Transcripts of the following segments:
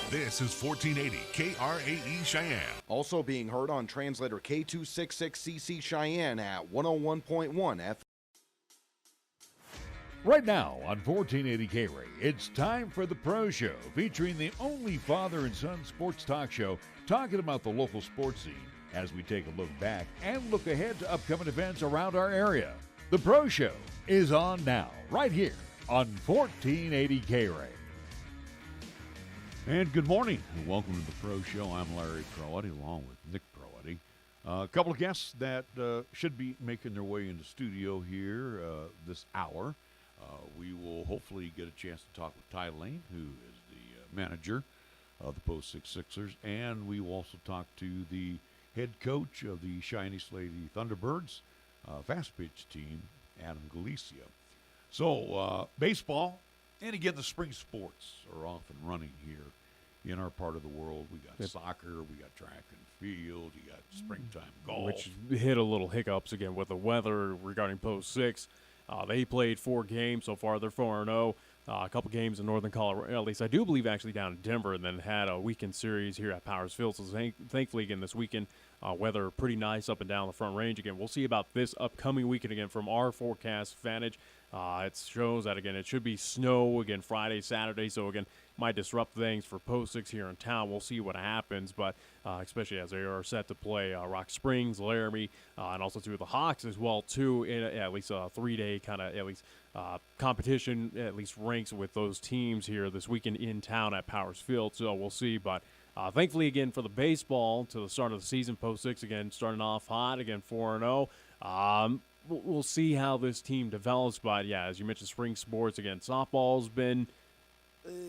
This is 1480 KRAE Cheyenne. Also being heard on translator K266CC Cheyenne at 101.1 FM. Right now on 1480 KRAE, it's time for the Pro Show, featuring the only father and son sports talk show talking about the local sports scene as we take a look back and look ahead to upcoming events around our area. The Pro Show is on now, right here on 1480 KRAE. And good morning, and welcome to the Pro Show. I'm Larry Proietti, along with Nick Proietti. A couple of guests that should be making their way into studio here this hour. We will hopefully get a chance to talk with Lain, who is the manager of the Post 6 Sixers, and we will also talk to the head coach of the Cheyenne Lady Thunderbirds fast pitch team, Adam Galicia. So baseball, and again, the spring sports are off and running here in our part of the world. We got soccer, we got track and field, you got springtime golf. Which hit a little hiccups again with the weather regarding Post 6. They played 4 games so far. They're 4-0. A couple games in northern Colorado, at least I do believe actually down in Denver, and then had a weekend series here at Powers Field. So thankfully, again, this weekend, Weather pretty nice up and down the Front Range. Again, we'll see about this upcoming weekend again from our forecast vantage. It shows that, again, it should be snow again Friday, Saturday. So, again, might disrupt things for Post 6 here in town. We'll see what happens, but especially as they are set to play Rock Springs, Laramie, and also the Hawks as well, too, in at least a 3-day kind of at least competition, at least ranks with those teams here this weekend in town at Powers Field. So we'll see, but thankfully, again, for the baseball to the start of the season, Post 6, again, starting off hot, again, 4-0. We'll see how this team develops, but, yeah, as you mentioned, spring sports, again, softball's been,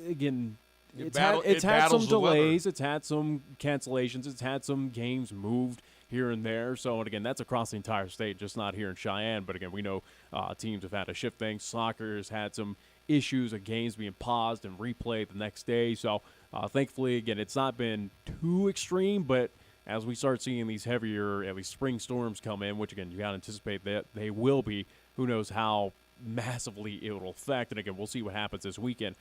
again, it's had some delays, it's had some cancellations, it's had some games moved here and there. So, and again, that's across the entire state, just not here in Cheyenne. But, again, we know teams have had to shift things. Soccer has had some issues of games being paused and replayed the next day. So, thankfully, again, it's not been too extreme, but as we start seeing these heavier, at least spring storms come in, which, again, you got to anticipate that they will be, who knows how massively it will affect. And, again, we'll see what happens this weekend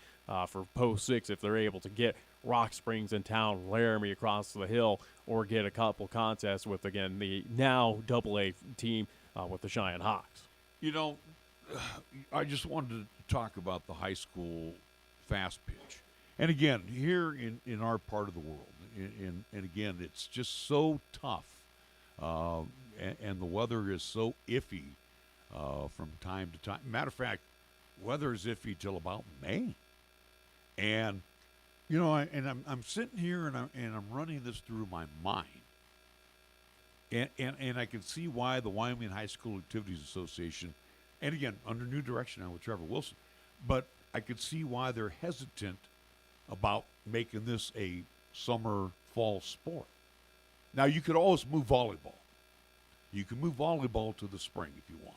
for Post 6 if they're able to get Rock Springs in town, Laramie across the hill, or get a couple contests with, again, the now AA team with the Cheyenne Hawks. You know, I just wanted to talk about the high school fast pitch. And, again, here in our part of the world, and again, it's just so tough, and the weather is so iffy from time to time. Matter of fact, weather is iffy till about May. And, you know, I'm sitting here and I'm running this through my mind. And I can see why the Wyoming High School Activities Association, and again, under new direction now with Trevor Wilson, but I could see why they're hesitant about making this a summer, fall sport. Now, you could always move volleyball. You can move volleyball to the spring if you want.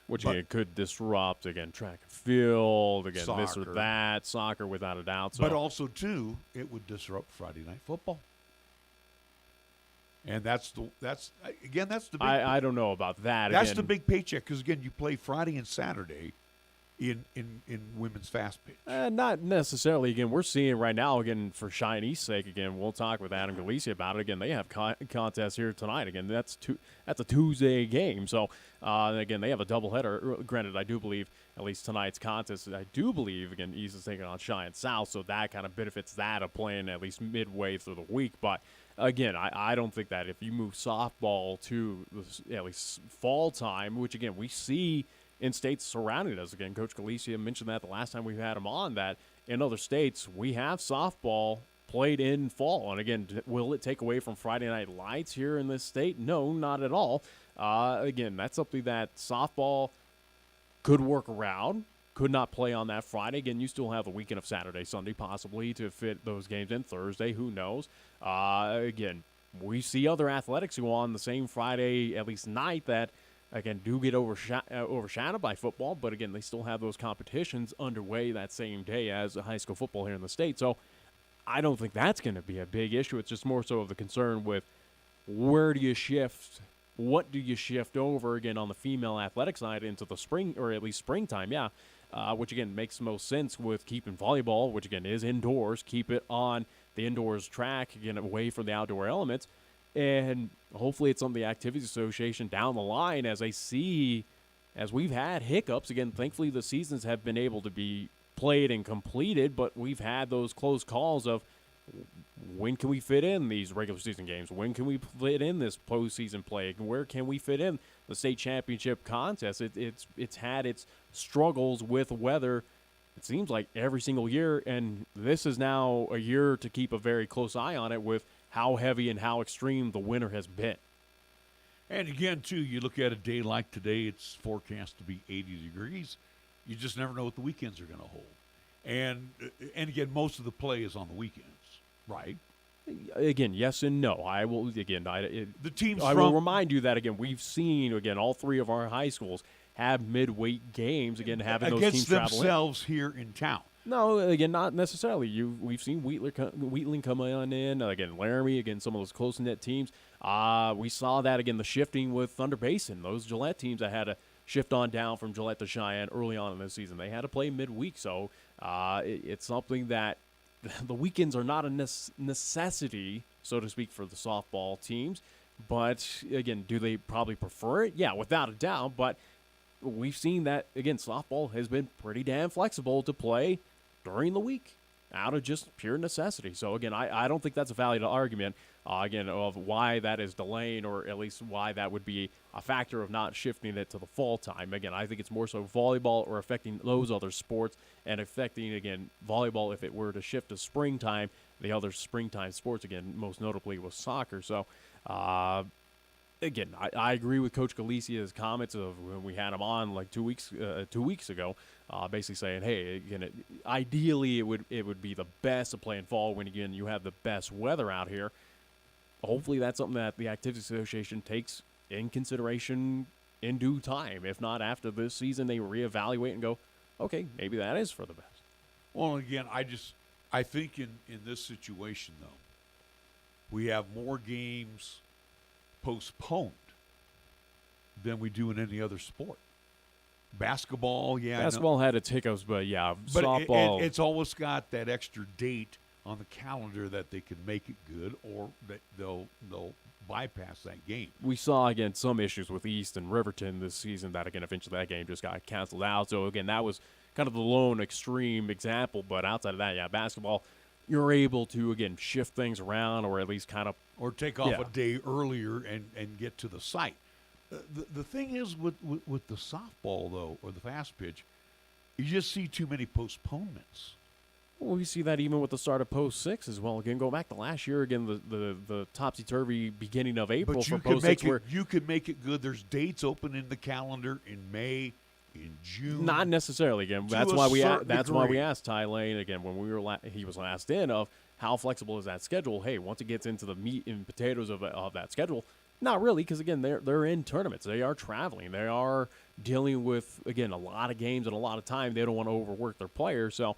Which, again, could disrupt, again, track and field, again, soccer. This or that, soccer without a doubt. So. But also, too, it would disrupt Friday night football. And that's the big. I don't know about that. That's again, the big paycheck because, again, you play Friday and Saturday in women's fast pitch. Not necessarily. Again, we're seeing right now, again, for Cheyenne's sake, again, we'll talk with Adam Galicia about it. Again, they have contests here tonight. Again, that's a Tuesday game. So, again, they have a doubleheader. Granted, I do believe at least tonight's contest, I do believe, again, East is taking on Cheyenne South, so that kind of benefits that of playing at least midway through the week. But, again, I don't think that if you move softball to at least fall time, which, again, we see in states surrounding us. Again, Coach Galicia mentioned that the last time we had him on, that in other states we have softball played in fall. And, again, will it take away from Friday Night Lights here in this state? No, not at all. Again, that's something that softball could work around, could not play on that Friday. Again, you still have a weekend of Saturday, Sunday possibly to fit those games in. Thursday, who knows? Again, we see other athletics go on the same Friday, at least night, that again, do get overshadowed by football, but again, they still have those competitions underway that same day as high school football here in the state. So I don't think that's going to be a big issue. It's just more so of the concern with where do you shift, what do you shift over, again, on the female athletic side into the spring, or at least springtime, which, again, makes the most sense with keeping volleyball, which, again, is indoors, keep it on the indoors track, again, away from the outdoor elements. And hopefully it's on the Activities Association down the line as they see, as we've had hiccups. Again, thankfully the seasons have been able to be played and completed, but we've had those close calls of when can we fit in these regular season games? When can we fit in this postseason play? Where can we fit in the state championship contest? It's had its struggles with weather, it seems like, every single year, and this is now a year to keep a very close eye on it with how heavy and how extreme the winter has been. And again, too, you look at a day like today, it's forecast to be 80 degrees. You just never know what the weekends are going to hold. And again, most of the play is on the weekends, right? Again, yes and no. I will, again, the teams I will remind you that, again, we've seen, again, all three of our high schools have midweek games, again, having those teams travel against themselves here in town. No, again, not necessarily. We've seen Wheatland come on in, again, Laramie, again, some of those close-knit teams. We saw that, again, the shifting with Thunder Basin, those Gillette teams that had to shift on down from Gillette to Cheyenne early on in this season. They had to play midweek, so it's something that the weekends are not a necessity, so to speak, for the softball teams. But, again, do they probably prefer it? Yeah, without a doubt. But we've seen that, again, softball has been pretty damn flexible to play during the week out of just pure necessity. So, again, I don't think that's a valid argument, again, of why that is delaying, or at least why that would be a factor of not shifting it to the fall time. Again, I think it's more so volleyball or affecting those other sports, and affecting, again, volleyball if it were to shift to springtime, the other springtime sports, again, most notably was soccer. So, again, I agree with Coach Galicia's comments of when we had him on like 2 weeks ago, basically saying, hey, again, ideally it would be the best to play in fall when, again, you have the best weather out here. Hopefully that's something that the Activities Association takes in consideration in due time. If not, after this season, they reevaluate and go, okay, maybe that is for the best. Well, again, I think in this situation, though, we have more games postponed than we do in any other sport. Basketball, yeah. Basketball had its hiccups, but yeah, but softball. it's always got that extra date on the calendar that they can make it good, or that they'll bypass that game. We saw, again, some issues with East and Riverton this season that, again, eventually that game just got canceled out. So, again, that was kind of the lone extreme example. But outside of that, yeah, basketball, you're able to, again, shift things around, or at least kind of. Or take off a day earlier and get to the site. The thing is with the softball, though, or the fast pitch, you just see too many postponements. Well, we see that even with the start of Post 6 as well. Again, go back to last year, again, the topsy-turvy beginning of April for Post 6. You could make it good. There's dates open in the calendar in May, in June. Not necessarily, again. That's why we asked Ty Lain, again, when he was last in, of how flexible is that schedule. Hey, once it gets into the meat and potatoes of that schedule, not really, because, again, they're in tournaments. They are traveling. They are dealing with, again, a lot of games and a lot of time. They don't want to overwork their players, so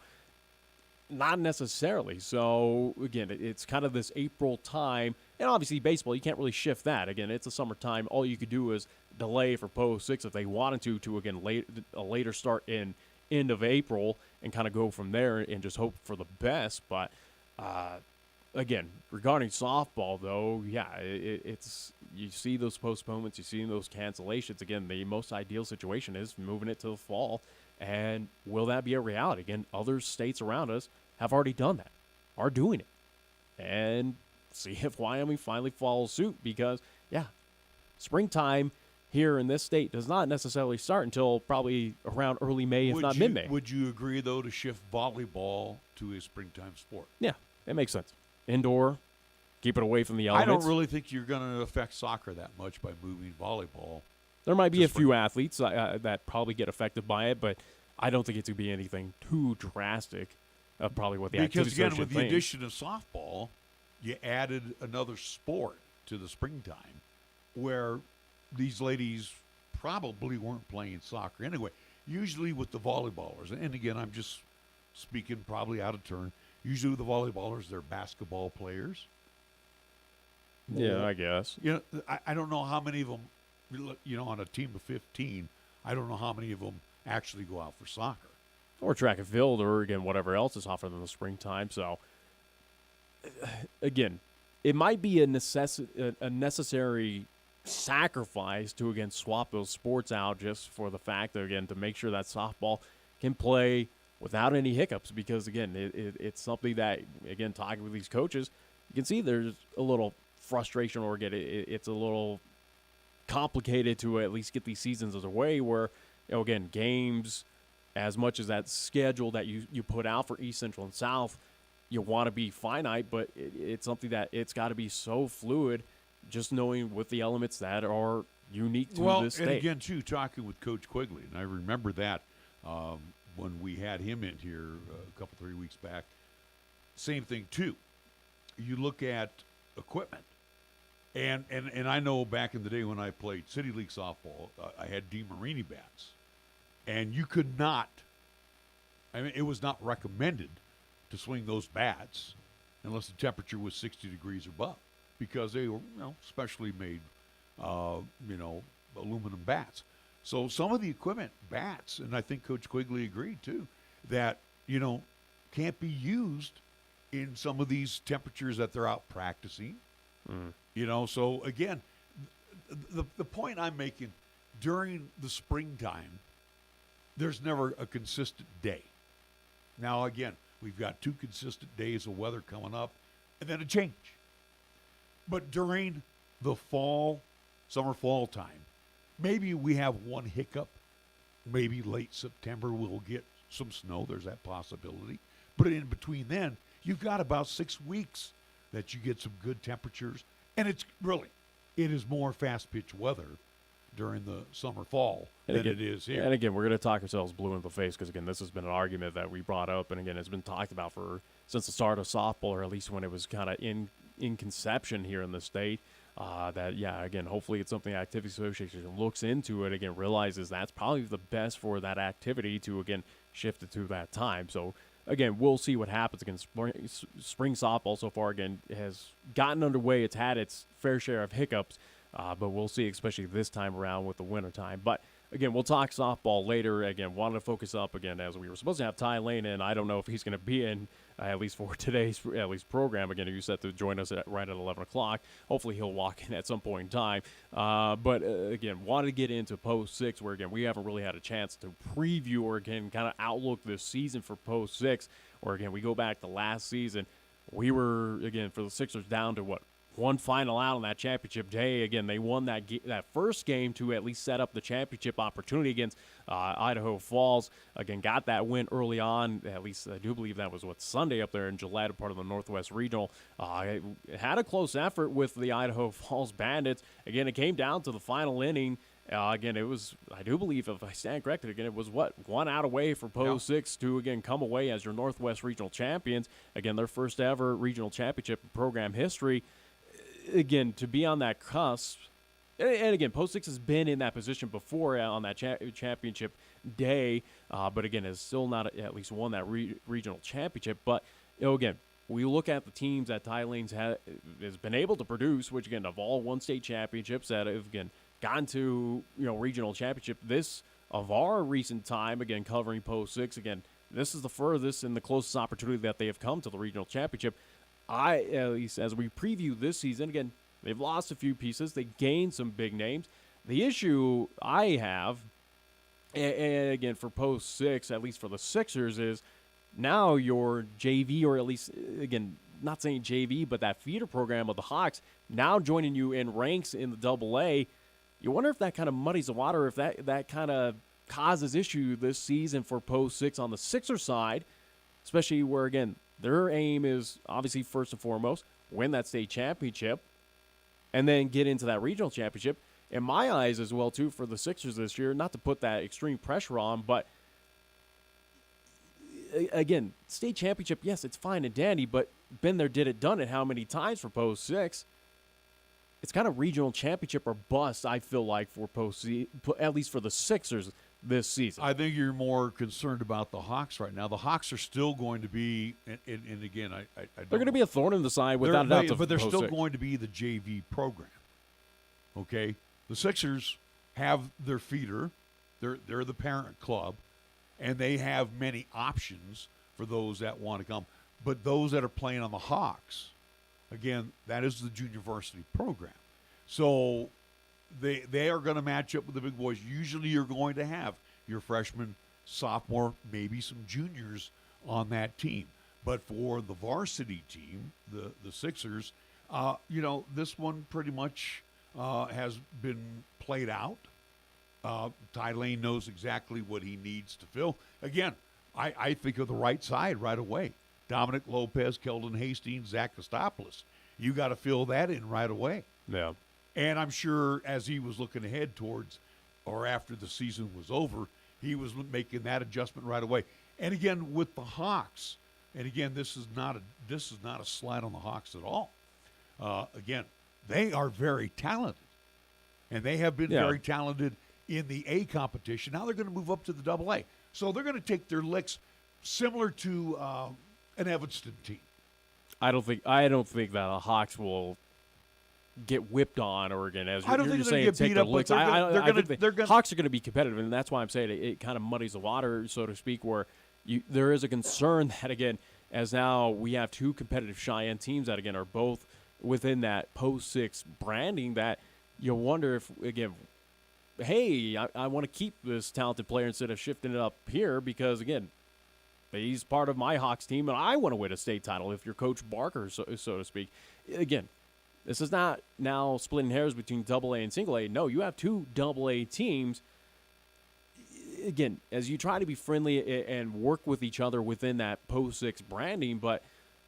not necessarily. So, again, it's kind of this April time. And obviously, baseball, you can't really shift that. Again, it's a summertime. All you could do is delay for Post 6 if they wanted to again, a later start in end of April, and kind of go from there and just hope for the best. But, again, regarding softball, though, yeah, it's you see those postponements, you see those cancellations. Again, the most ideal situation is moving it to the fall. And will that be a reality? Again, other states around us have already done that, are doing it. And see if Wyoming finally follows suit, because, yeah, springtime here in this state does not necessarily start until probably around early May, if not mid-May. Would you agree, though, to shift volleyball to a springtime sport? Yeah, it makes sense. Indoor, keep it away from the elements. I don't really think you're going to affect soccer that much by moving volleyball. There might be a few athletes that probably get affected by it, but I don't think it's going to be anything too drastic. Probably what the Activities Because, again, with the thinks. addition of softball, you added another sport to the springtime where these ladies probably weren't playing soccer anyway. Usually with the volleyballers, and again, I'm just speaking probably out of turn, usually with the volleyballers, they're basketball players. Yeah, I guess. You know, I don't know how many of them, you know, on a team of 15, I don't know how many of them actually go out for soccer. Or track and field, or, again, whatever else is offered in the springtime. So, again, it might be a necessary sacrifice to, again, swap those sports out just for the fact that, again, to make sure that softball can play without any hiccups. Because, again, it's something that, again, talking with these coaches, you can see there's a little frustration, or, again, it's a little complicated to at least get these seasons away where, you know, again, games, as much as that schedule that you put out for East, Central, and South, you want to be finite, but it's something that it's got to be so fluid, just knowing with the elements that are unique to this state. And again, too, talking with Coach Quigley, and I remember that when we had him in here a couple, 3 weeks back, same thing, too. You look at equipment, and I know back in the day when I played City League softball, I had DeMarini bats. And you could not, I mean, it was not recommended to swing those bats unless the temperature was 60 degrees above, because they were, you know, specially made, you know, aluminum bats. So some of the equipment, bats, and I think Coach Quigley agreed too, that, you know, can't be used in some of these temperatures that they're out practicing. So again, the point I'm making, during the springtime, there's never a consistent day. Now, again, we've got 2 consistent days of weather coming up, and then a change. But during the summer fall time, maybe we have one hiccup. Maybe late September we'll get some snow. There's that possibility. But in between then, you've got about 6 weeks that you get some good temperatures. And it is more fast-pitch weather during the summer fall than it is here. And again, we're going to talk ourselves blue in the face because, again, this has been an argument that we brought up. And, again, it's been talked about since the start of softball, or at least when it was kind of in conception here in the state. Again, hopefully it's something the Activity Association looks into it, again, realizes that's probably the best for that activity to, again, shift it to that time. So, again, we'll see what happens. Again, spring softball so far, again, has gotten underway. It's had its fair share of hiccups, but we'll see, especially this time around with the winter time. But, again, we'll talk softball later. Again, wanted to focus up, again, as we were supposed to have Lain in. I don't know if he's going to be in, at least for today's program. Again, he's set to join us right at 11 o'clock. Hopefully he'll walk in at some point in time. Again, wanted to get into Post 6, where, again, we haven't really had a chance to preview or, again, kind of outlook this season for Post 6, or, again, we go back to last season. We were, again, for the Sixers down to, one final out on that championship day. Again, they won that first game to at least set up the championship opportunity against Idaho Falls. Again, got that win early on. At least I do believe that was Sunday up there in Gillette, part of the Northwest Regional. Had a close effort with the Idaho Falls Bandits. Again, it came down to the final inning. Again, it was, I do believe, if I stand corrected, again, it was 1 out away for Post 6 to, again, come away as your Northwest Regional champions. Again, their first ever regional championship in program history. Again, to be on that cusp, and again, Post 6 has been in that position before on that championship day, but again, has still not at least won that regional championship. But, again, we look at the teams that Lain has been able to produce, which, again, have all won state championships, that have, again, gotten to, regional championship. This, of our recent time, again, covering Post 6, again, this is the furthest and the closest opportunity that they have come to the regional championship. At least as we preview this season, again, they've lost a few pieces. They gained some big names. The issue I have, and again, for Post 6, at least for the Sixers, is now your JV, or at least, again, not saying JV, but that feeder program of the Hawks, now joining you in ranks in the Double-A. You wonder if that kind of muddies the water, if that kind of causes issue this season for Post 6 on the Sixers side, especially where, again, their aim is obviously first and foremost win that state championship and then get into that regional championship. In my eyes as well, too, for the Sixers this year, not to put that extreme pressure on, but again, state championship, yes, it's fine and dandy, but been there, did it, done it how many times for Post 6? It's kind of regional championship or bust, I feel like, for at least for the Sixers this season. I think you're more concerned about the Hawks right now. The Hawks are still going to be, and again, they're going to be a thorn in the side without a doubt. But they're still going to be the JV program. Okay, the Sixers have their feeder; they're the parent club, and they have many options for those that want to come. But those that are playing on the Hawks, again, that is the junior varsity program. So they are going to match up with the big boys. Usually you're going to have your freshman, sophomore, maybe some juniors on that team. But for the varsity team, the Sixers, this one pretty much has been played out. Lain knows exactly what he needs to fill. Again, I think of the right side right away. Dominic Lopez, Keldon Hastings, Zach Kostopoulos. You got to fill that in right away. Yeah. And I'm sure as he was looking ahead towards, or after the season was over, he was making that adjustment right away. And again, with the Hawks, and again, this is not a slight on the Hawks at all. Again, they are very talented, and they have been very talented in the A competition. Now they're going to move up to the Double-A, so they're going to take their licks similar to an Evanston team. I don't think that the Hawks will get whipped on, or again, as you're saying, take the licks. Hawks are going to be competitive, and that's why I'm saying it kind of muddies the water, so to speak, where there is a concern that, again, as now we have two competitive Cheyenne teams that, again, are both within that post-6 branding that you wonder if, again, hey, I want to keep this talented player instead of shifting it up here because, again, he's part of my Hawks team, and I want to win a state title if you're Coach Barker, so to speak. Again, this is not now splitting hairs between AA and single A. No, you have two AA teams. Again, as you try to be friendly and work with each other within that post-6 branding, but,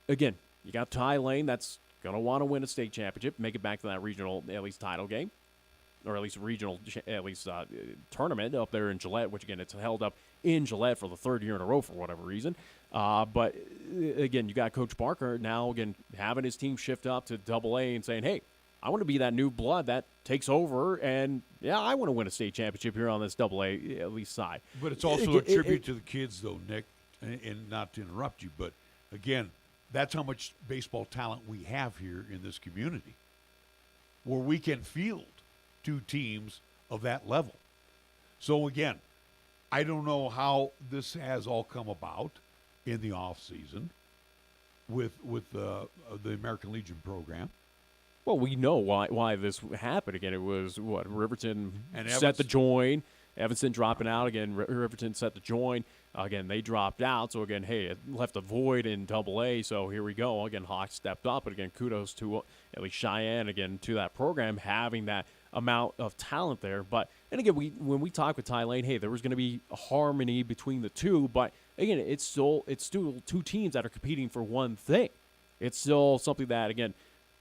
again, you got Lain that's going to want to win a state championship, make it back to that regional, at least title game, or at least regional, tournament up there in Gillette, which, again, it's held up in Gillette for the third year in a row for whatever reason. But, again, you got Coach Barker now, again, having his team shift up to AA and saying, hey, I want to be that new blood that takes over, and, yeah, I want to win a state championship here on this AA, at least side. But it's also a tribute to the kids, though, Nick, and not to interrupt you, but, again, that's how much baseball talent we have here in this community, where we can field two teams of that level. So, again, I don't know how this has all come about in the off season with the American Legion program. Well, we know why this happened. Again, it was, Riverton and set the join. Evanston dropping out. Again, Riverton set the join. Again, they dropped out. So, again, hey, it left a void in AA. So, here we go. Again, Hawks stepped up. But, again, kudos to at least Cheyenne, again, to that program, having that amount of talent there. But, and again, when we talk with Lain, hey, there was going to be a harmony between the two. But, again, it's still two teams that are competing for one thing. It's still something that, again,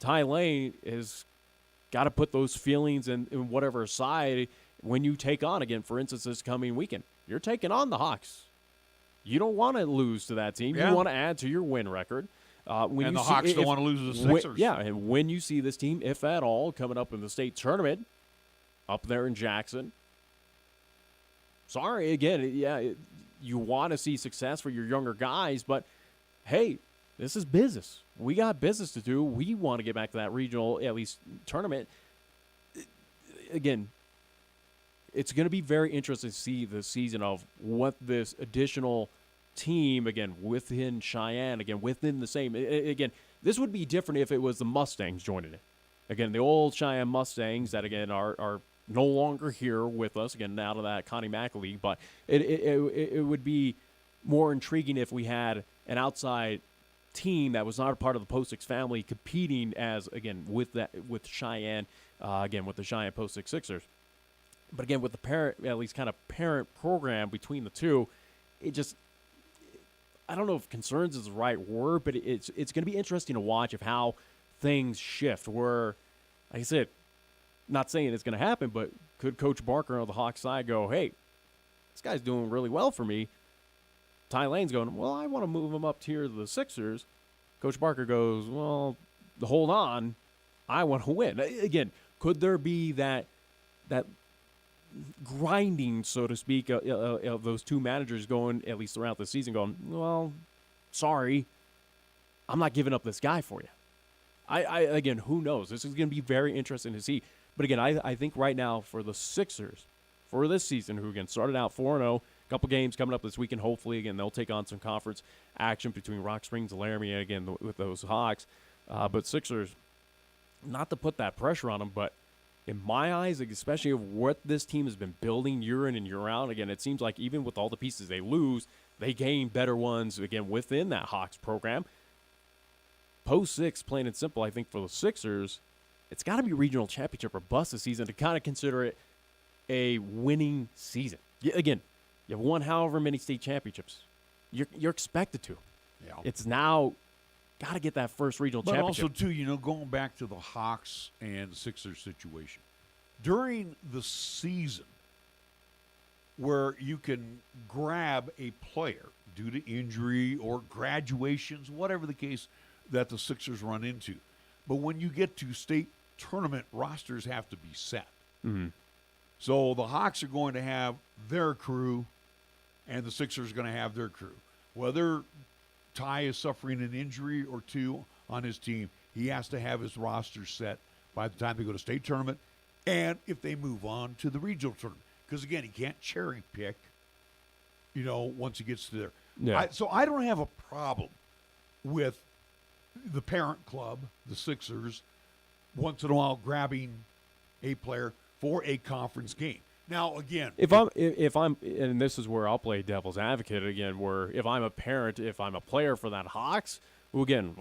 Lain has got to put those feelings in whatever side when you take on, again, for instance, this coming weekend. You're taking on the Hawks. You don't want to lose to that team. Yeah. You want to add to your win record. And the Hawks don't want to lose to the Sixers. And when you see this team, if at all, coming up in the state tournament up there in Jackson, sorry, again, you want to see success for your younger guys, but, hey, this is business. We got business to do. We want to get back to that regional, at least, tournament. Again, it's going to be very interesting to see the season of what this additional team, again, within Cheyenne, again, within the same. Again, this would be different if it was the Mustangs joining it. Again, the old Cheyenne Mustangs that, again, are no longer here with us, again, out of that Connie Mack League. But it would be more intriguing if we had an outside team that was not a part of the Post-6 family competing as, again, with Cheyenne, again, with the Cheyenne Post-6 Sixers. But, again, with the parent, at least kind of parent program between the two, it just, I don't know if concerns is the right word, but it's going to be interesting to watch of how things shift where, like I said, not saying it's going to happen, but could Coach Barker on the Hawks side go, hey, this guy's doing really well for me. Lain's going, well, I want to move him up here to the Sixers. Coach Barker goes, well, hold on, I want to win. Again, could there be that grinding, so to speak, of those two managers going, at least throughout the season, going, well, sorry, I'm not giving up this guy for you. Again, who knows? This is going to be very interesting to see. But again, I think right now for the Sixers, for this season, who again started out 4-0, a couple games coming up this weekend, hopefully, again, they'll take on some conference action between Rock Springs and Laramie, again, with those Hawks. But Sixers, not to put that pressure on them, but in my eyes, especially of what this team has been building year in and year out, again, it seems like even with all the pieces they lose, they gain better ones, again, within that Hawks program. Post-6, plain and simple, I think for the Sixers, it's got to be regional championship or bust this season to kind of consider it a winning season. Again, you have won however many state championships. You're expected to. Yeah. It's now got to get that first regional championship. But also, too, going back to the Hawks and Sixers situation, during the season where you can grab a player due to injury or graduations, whatever the case that the Sixers run into, but when you get to state tournament, rosters have to be set. Mm-hmm. So the Hawks are going to have their crew, and the Sixers are going to have their crew. Whether Ty is suffering an injury or two on his team, he has to have his roster set by the time they go to state tournament and if they move on to the regional tournament. Because, again, he can't cherry pick, once he gets to there. Yeah. So I don't have a problem with the parent club, the Sixers, once in a while grabbing a player for a conference game. Now, again, if I'm, and this is where I'll play devil's advocate again, where if I'm a parent, if I'm a player for that Hawks, who again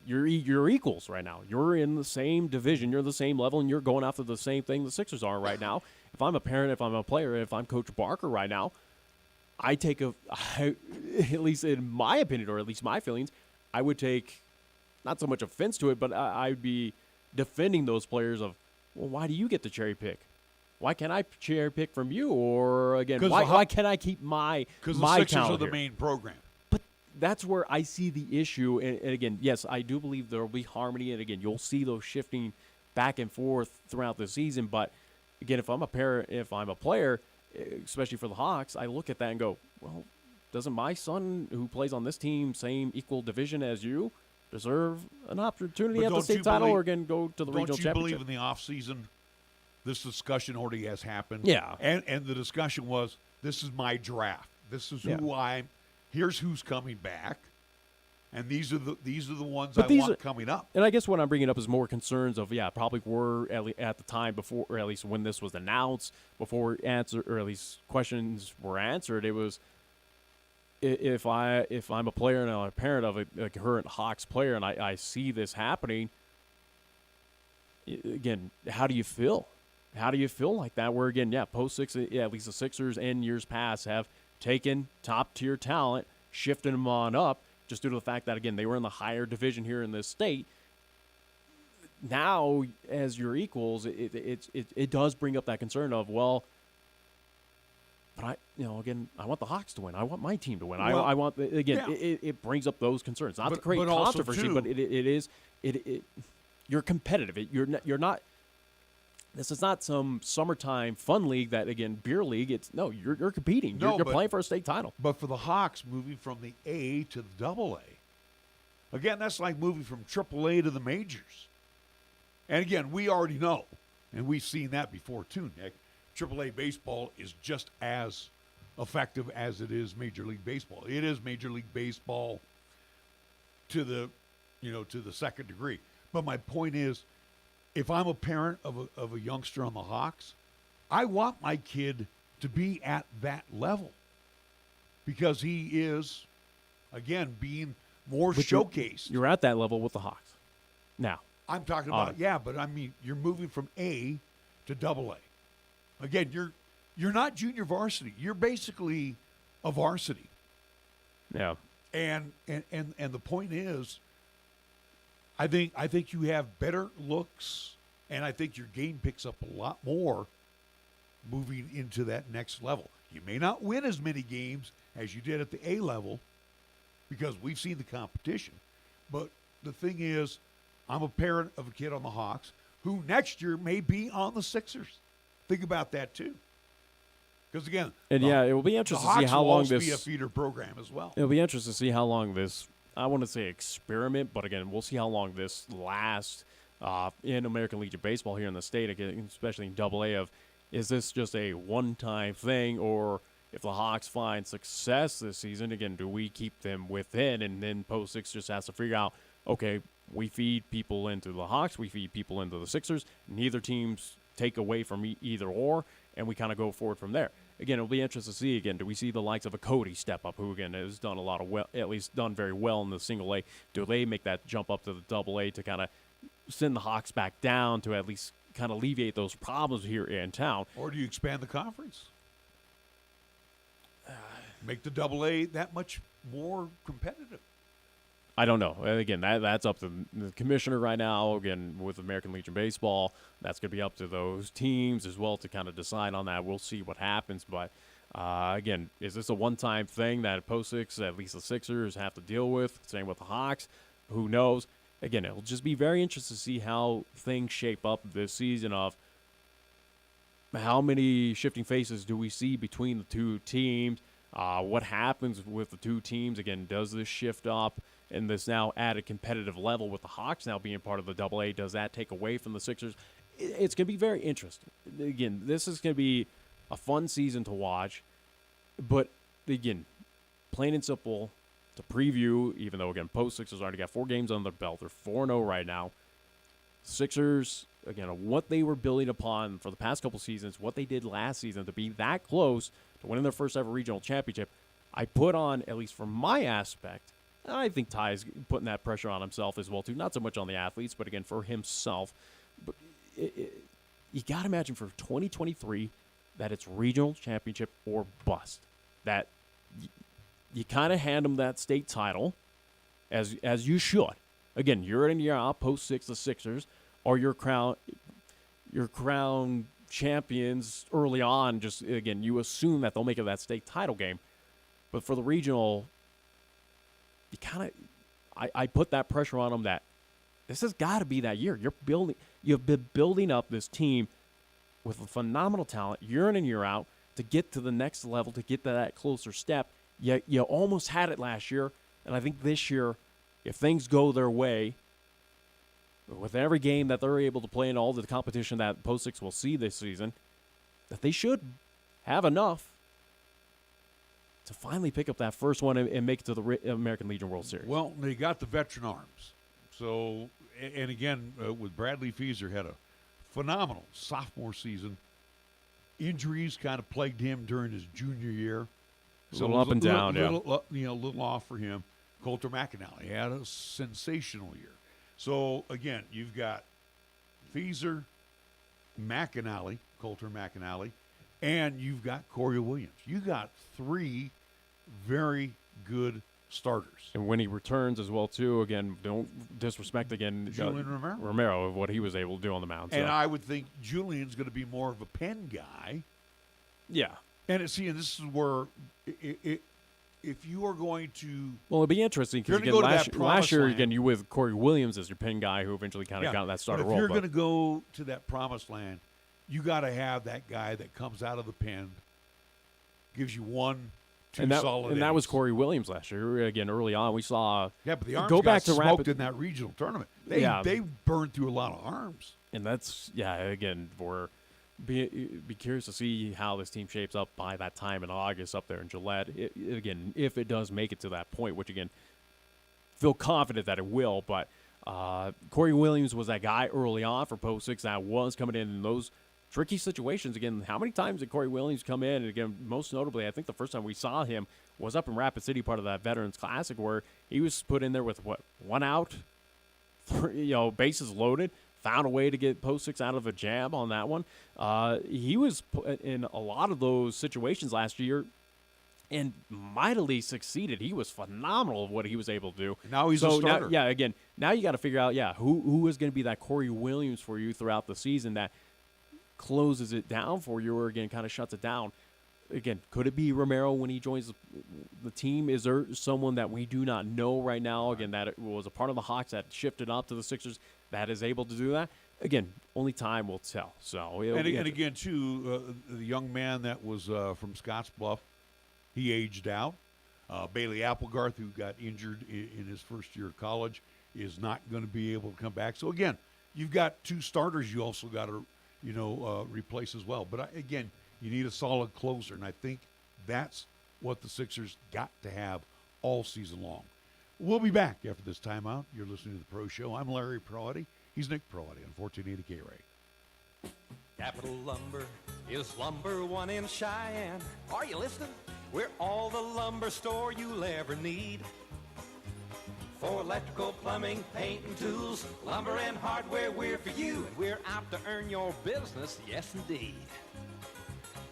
you're equals right now. You're in the same division, you're the same level, and you're going after the same thing the Sixers are right now. If I'm a parent, if I'm a player, if I'm Coach Barker right now, at least in my opinion, or at least my feelings, I would take not so much offense to it, but I'd be defending those players of, well, why do you get the cherry pick? Why can't I cherry pick from you? Or again, why can't I keep my because the Sixers are the here? main program. But that's where I see the issue. And again, yes, I do believe there will be harmony. And again, you'll see those shifting back and forth throughout the season. But again, if I'm a parent, if I'm a player, especially for the Hawks, I look at that and go, well, doesn't my son who plays on this team, same equal division as you, deserve an opportunity at the state title, or again go to the regional championship? Don't you believe in the offseason, this discussion already has happened? Yeah. And the discussion was, this is my draft. This is who here's who's coming back. And these are the ones I want coming up. And I guess what I'm bringing up is more concerns of, probably were at the time before, or at least when this was announced, before or at least questions were answered, it was, if I'm a player and I'm a parent of a current Hawks player and I see this happening, again, how do you feel? How do you feel like that? Where, again, post-six, at least the Sixers in years past have taken top-tier talent, shifted them on up, just due to the fact that, again, they were in the higher division here in this state. Now, as your equals, it does bring up that concern of, well, but again, I want the Hawks to win. I want my team to win. Well, I want, it brings up those concerns. Not to create controversy, but you're competitive. You're not. This is not some summertime fun league that, again, beer league. You're competing. You're playing for a state title. But for the Hawks, moving from the A to the Double A, again, that's like moving from Triple A to the majors. And again, we already know, and we've seen that before too, Nick. Triple A baseball is just as effective as it is Major League Baseball. It is Major League Baseball to the second degree. But my point is, if I'm a parent of a youngster on the Hawks, I want my kid to be at that level because he is, again, being more showcased. You're at that level with the Hawks now. I'm talking about, but I mean, you're moving from A to Double A. Again, you're not junior varsity. You're basically a varsity. Yeah. And the point is, I think you have better looks, and I think your game picks up a lot more moving into that next level. You may not win as many games as you did at the A level because we've seen the competition. But the thing is, I'm a parent of a kid on the Hawks who next year may be on the Sixers. Think about that too. Because again, it will be interesting to see how long this be a feeder program as well. It'll be interesting to see how long this, I want to say experiment, but again, we'll see how long this lasts in American Legion Baseball here in the state, again, especially in Double A. Is this just a one-time thing, or if the Hawks find success this season, again, do we keep them within, and then Post-6 just has to figure out, okay, we feed people into the Hawks, we feed people into the Sixers, neither teams take away from either or, and we kind of go forward from there. Again, it'll be interesting to see, again, do we see the likes of a Cody step up, who, again, has done at least done very well in the single A. Do they make that jump up to the Double A to kind of send the Hawks back down to at least kind of alleviate those problems here in town? Or do you expand the conference? Make the Double A that much more competitive? I don't know. Again, that's up to the commissioner right now. Again, with American Legion Baseball, that's going to be up to those teams as well to kind of decide on that. We'll see what happens. But, again, is this a one-time thing that Post-6, at least the Sixers, have to deal with? Same with the Hawks. Who knows? Again, it'll just be very interesting to see how things shape up this season of how many shifting faces do we see between the two teams. What happens with the two teams? Again, does this shift up in this now added competitive level with the Hawks now being part of the Double A? Does that take away from the Sixers? It's going to be very interesting. Again, this is going to be a fun season to watch. But, again, plain and simple, to preview, even though, again, Sixers already got 4 games under their belt. They're 4-0 right now. Sixers, again, what they were building upon for the past couple seasons, what they did last season to be that close to winning their first ever regional championship, I put on, at least from my aspect, and I think Ty's putting that pressure on himself as well, too. Not so much on the athletes, but, again, for himself. But you got to imagine for 2023 that it's regional championship or bust. That you kind of hand them that state title, as you should. Again, year in and year out, post-6, the Sixers are your crown champions early on. Just, again, you assume that they'll make it that state title game. But for the regional, you kind of, I put that pressure on them that this has got to be that year. You've been building up this team with a phenomenal talent year in and year out to get to the next level, to get to that closer step. You almost had it last year, and I think this year, if things go their way, with every game that they're able to play and all the competition that Post-6 will see this season, that they should have enough to finally pick up that first one and make it to the American Legion World Series. Well, they got the veteran arms. So, and again, with Bradley Fieser, had a phenomenal sophomore season. Injuries kind of plagued him during his junior year. So a little up and down, a little off for him. Coulter McAnally had a sensational year. So, again, you've got Fieser, McAnally, Coulter McAnally, and you've got Corey Williams. You got 3 very good starters. And when he returns as well, too, again, don't disrespect, again, Julian Romero, of what he was able to do on the mound. And I would think Julian's going to be more of a pen guy. Yeah. And this is where if you are going to... Well, it'd be interesting because last year, again, you with Corey Williams as your pen guy who eventually kind of got that starter role. If you're going to go to that promised land, you got to have that guy that comes out of the pen, gives you 1-2 solid and that was Corey Williams last year. Again, early on, we saw... Yeah, but the arms got smoked in that regional tournament. They burned through a lot of arms. And that's, again, be curious to see how this team shapes up by that time in August up there in Gillette. Again, if it does make it to that point, which, again, feel confident that it will. But Corey Williams was that guy early on for Post-6 that was coming in those tricky situations. Again, how many times did Corey Williams come in? And, again, most notably, I think the first time we saw him was up in Rapid City, part of that Veterans Classic, where he was put in there with, 1 out, 3, bases loaded. Found a way to get Post-6 out of a jam on that one. He was in a lot of those situations last year and mightily succeeded. He was phenomenal of what he was able to do. And now he's a starter. Now you got to figure out, who is going to be that Corey Williams for you throughout the season that closes it down for you or, again, kind of shuts it down. Again, could it be Romero when he joins the team? Is there someone that we do not know right now, again, that it was a part of the Hawks that shifted up to the Sixers that is able to do that? Again, only time will tell. So, and again, too, the young man that was from Scottsbluff, he aged out. Bailey Applegarth, who got injured in his first year of college, is not going to be able to come back. So, again, you've got 2 starters you also got to, replace as well. But, again, you need a solid closer, and I think that's what the Sixers got to have all season long. We'll be back after this timeout. You're listening to the Pro Show. I'm Larry Proietti. He's Nick Proietti on 1480 K-Ray. Capital Lumber is number 1 in Cheyenne. Are you listening? We're all the lumber store you'll ever need. For electrical, plumbing, paint, and tools, lumber and hardware, we're for you. And we're out to earn your business, yes indeed.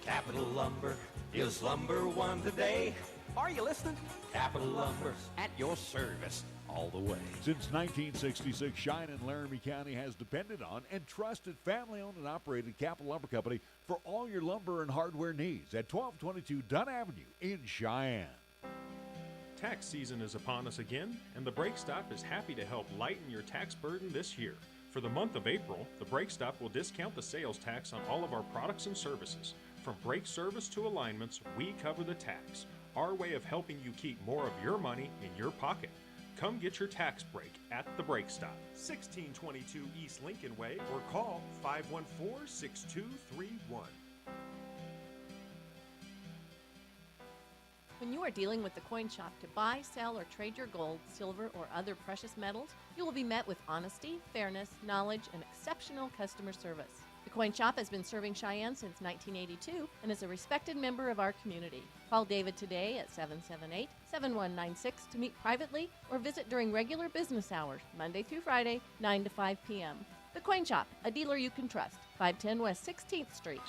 Capital Lumber is number 1 today. Are you listening? Capital Lumber's at your service all the way. Since 1966, Cheyenne and Laramie County has depended on and trusted family-owned and operated Capital Lumber Company for all your lumber and hardware needs at 1222 Dunn Avenue in Cheyenne. Tax season is upon us again, and the Brake Stop is happy to help lighten your tax burden this year. For the month of April, the Brake Stop will discount the sales tax on all of our products and services. From brake service to alignments, we cover the tax. Our way of helping you keep more of your money in your pocket. Come get your tax break at the Brake Stop, 1622 East Lincoln Way, or call 514-6231. When you are dealing with the Coin Shop to buy, sell, or trade your gold, silver, or other precious metals, you will be met with honesty, fairness, knowledge, and exceptional customer service. The Coin Shop has been serving Cheyenne since 1982 and is a respected member of our community. Call David today at 778-7196 to meet privately or visit during regular business hours, Monday through Friday, 9 to 5 p.m. The Coin Shop, a dealer you can trust, 510 West 16th Street.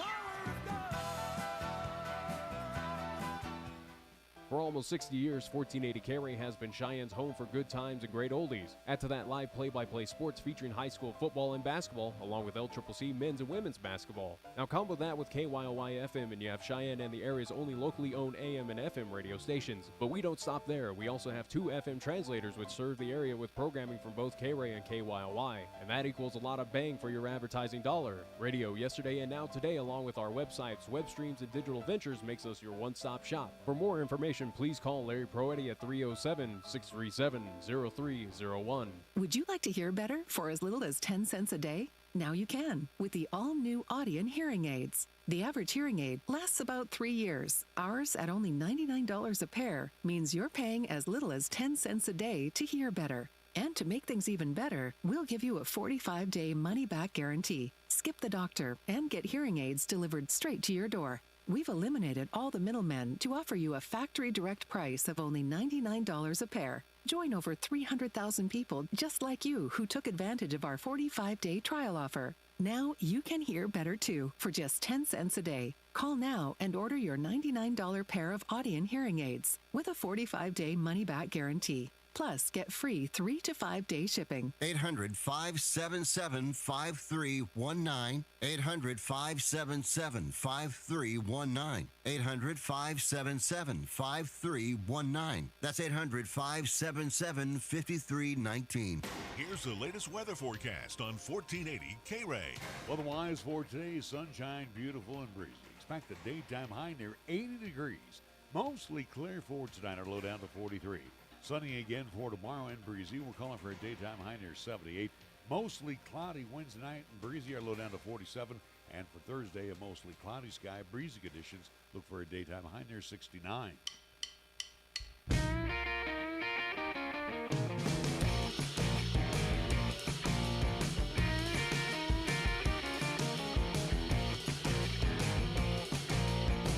For almost 60 years, 1480 K-Ray has been Cheyenne's home for good times and great oldies. Add to that live play-by-play sports featuring high school football and basketball, along with LCCC men's and women's basketball. Now combo that with KYOY-FM and you have Cheyenne and the area's only locally owned AM and FM radio stations. But we don't stop there. We also have 2 FM translators which serve the area with programming from both K-Ray and KYOY. And that equals a lot of bang for your advertising dollar. Radio yesterday and now today, along with our websites, web streams, and digital ventures makes us your one-stop shop. For more information, please call Larry Proietti at 307-637-0301. Would you like to hear better for as little as 10 cents a day? Now you can with the all-new Audion hearing aids. The average hearing aid lasts about 3 years. Ours, at only $99 a pair, means you're paying as little as 10 cents a day to hear better. And to make things even better, we'll give you a 45-day money-back guarantee. Skip the doctor and get hearing aids delivered straight to your door. We've eliminated all the middlemen to offer you a factory direct price of only $99 a pair. Join over 300,000 people just like you who took advantage of our 45-day trial offer. Now you can hear better too for just 10 cents a day. Call now and order your $99 pair of Audion hearing aids with a 45-day money-back guarantee. Plus, get free 3 to 5 day shipping. 800-577-5319. 800-577-5319. 800-577-5319. That's 800-577-5319. Here's the latest weather forecast on 1480 K-Ray. Otherwise, for today, sunshine, beautiful and breezy. Expect a daytime high near 80 degrees. Mostly clear for tonight, our low down to 43. Sunny again for tomorrow and breezy. We're calling for a daytime high near 78. Mostly cloudy Wednesday night and breezy, our low down to 47. And for Thursday, a mostly cloudy sky, breezy conditions. Look for a daytime high near 69.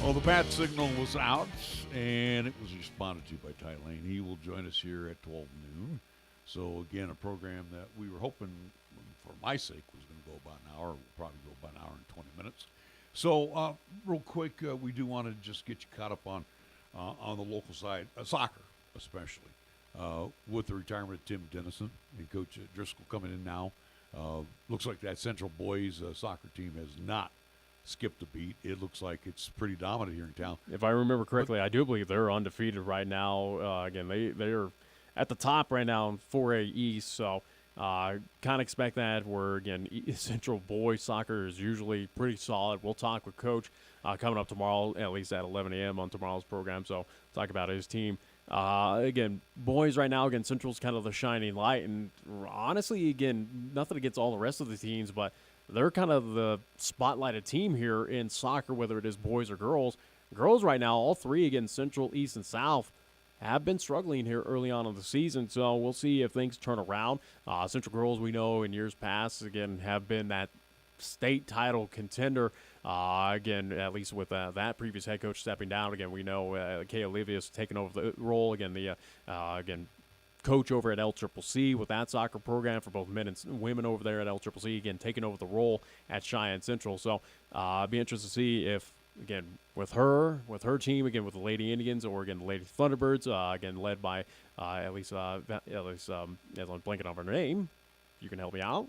Well, the bat signal was out, and it was responded to by Lain. He will join us here at 12 noon. So, again, a program that we were hoping, for my sake, was going to go about an hour. We'll probably go about an hour and 20 minutes. So, real quick, we do want to just get you caught up on the local side, soccer especially, with the retirement of Tim Dennison and Coach Driscoll coming in now. Looks like that Central boys soccer team has not skipped a beat. It looks like it's pretty dominant here in town. If I remember correctly, I do believe they're undefeated right now. Again, they're at the top right now in 4A East, so kind of expect that. Where, again, Central boys soccer is usually pretty solid. We'll talk with Coach coming up tomorrow, at least at 11 a.m. on tomorrow's program, so talk about his team. Again, boys right now, again, Central's kind of the shining light, and honestly, again, nothing against all the rest of the teams, but they're kind of the spotlighted team here in soccer, whether it is boys or girls. Girls right now, all three, again, Central, East, and South, have been struggling here early on in the season, so we'll see if things turn around. Central girls, we know in years past, again, have been that state title contender. Again, at least with that previous head coach stepping down. Again, we know Kay Olivia's taken over the role. Again, the coach over at LCCC with that soccer program for both men and women over there at LCCC, again, taking over the role at Cheyenne Central. So be interested to see if, again, with her team, again, with the Lady Indians or, again, the Lady Thunderbirds, again, led by as I'm blanking on her name, you can help me out.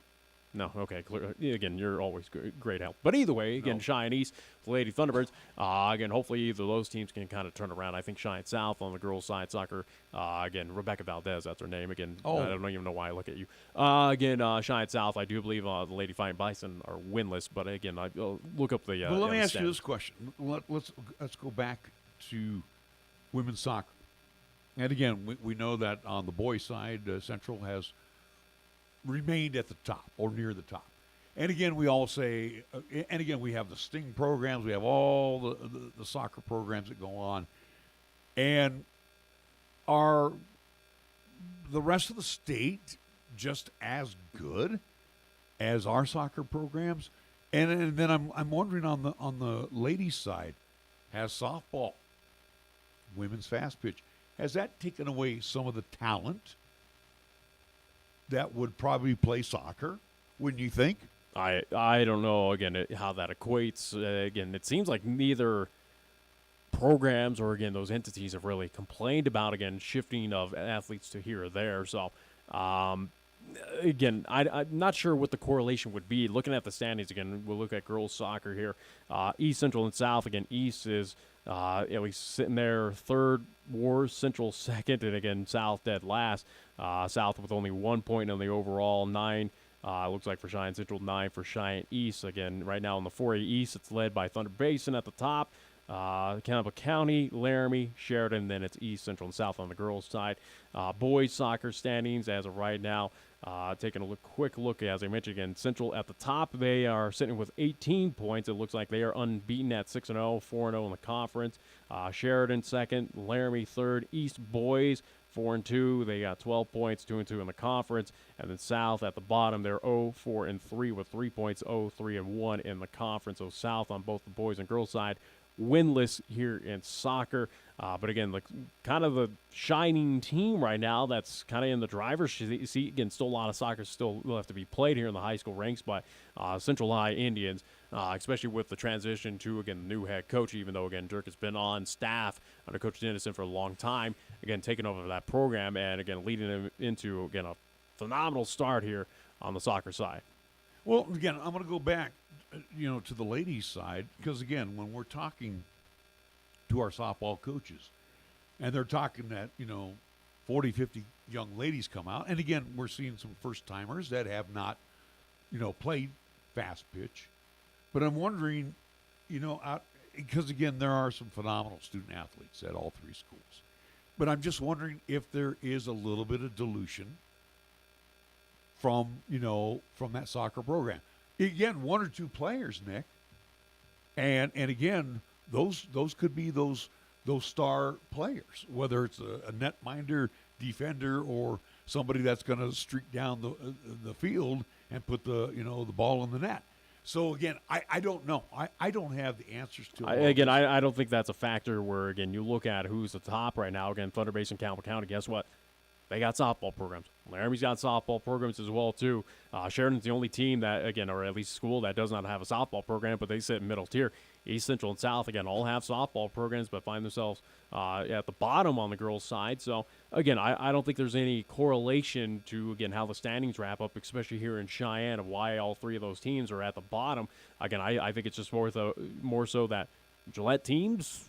No, okay. Clear. Again, you're always great help. But either way, again, Cheyenne East, the Lady Thunderbirds, again, hopefully either of those teams can kind of turn around. I think Cheyenne South on the girls' side soccer, again, Rebecca Valdez, that's her name. Again, I don't even know why I look at you. Again, Cheyenne South, I do believe the Lady Fighting Bison are winless. But again, I look up the. Well, let me ask you this question. Let's go back to women's soccer. And again, we know that on the boys' side, Central has remained at the top or near the top. And again, we all say, and again, we have the Sting programs, we have all the soccer programs that go on. And are the rest of the state just as good as our soccer programs? And then I'm wondering on the ladies' side, has softball, women's fast pitch, has that taken away some of the talent that would probably play soccer? Wouldn't you think? I don't know, again, how that equates. Again, it seems like neither programs or, again, those entities have really complained about, again, shifting of athletes to here or there. So, again, I'm not sure what the correlation would be. Looking at the standings, again, we'll look at girls soccer here. East, Central, and South. Again, East is at least sitting there third, Wars, Central second, and again, South dead last. South with only 1 point on the overall, 9. Looks like for Cheyenne Central, 9 for Cheyenne East. Again, right now in the 4A East, it's led by Thunder Basin at the top. Campbell County, Laramie, Sheridan, then it's East, Central, and South on the girls' side. Boys soccer standings as of right now, taking a quick look, as I mentioned again, Central at the top. They are sitting with 18 points. It looks like they are unbeaten at 6-0, 4-0 in the conference. Sheridan second, Laramie third, East boys 4-2. They got 12 points, 2-2 in the conference. And then South at the bottom, they're 0-4-3 with 3 points, 0-3-1 in the conference. So South on both the boys and girls' side, winless here in soccer. But again, like kind of the shining team right now that's kind of in the driver's seat. Again, still a lot of soccer still will have to be played here in the high school ranks by Central High Indians, especially with the transition to, again, the new head coach, even though, again, Dirk has been on staff under Coach Dennison for a long time, again, taking over that program and, again, leading them into, again, a phenomenal start here on the soccer side. Well, again, I'm going to go back, to the ladies' side, because, again, when we're talking to our softball coaches, and they're talking that, 40, 50 young ladies come out, and, again, we're seeing some first-timers that have not, played fast pitch. But I'm wondering, because, again, there are some phenomenal student athletes at all three schools. But I'm just wondering if there is a little bit of dilution from that soccer program. Again, 1 or 2 players, Nick. And again, those could be those star players, whether it's a netminder, defender, or somebody that's going to streak down the field and put the ball in the net. So again, I don't know. I don't have the answers to it. I don't think that's a factor where, again, you look at who's the top right now. Again, Thunder Basin, Campbell County, guess what? They got softball programs. Laramie's got softball programs as well, too. Sheridan's the only team that, again, or at least school that does not have a softball program, but they sit in middle tier. East, Central, and South, again, all have softball programs, but find themselves at the bottom on the girls' side. So, again, I don't think there's any correlation to, again, how the standings wrap up, especially here in Cheyenne, of why all three of those teams are at the bottom. Again, I think it's just more so that Gillette teams,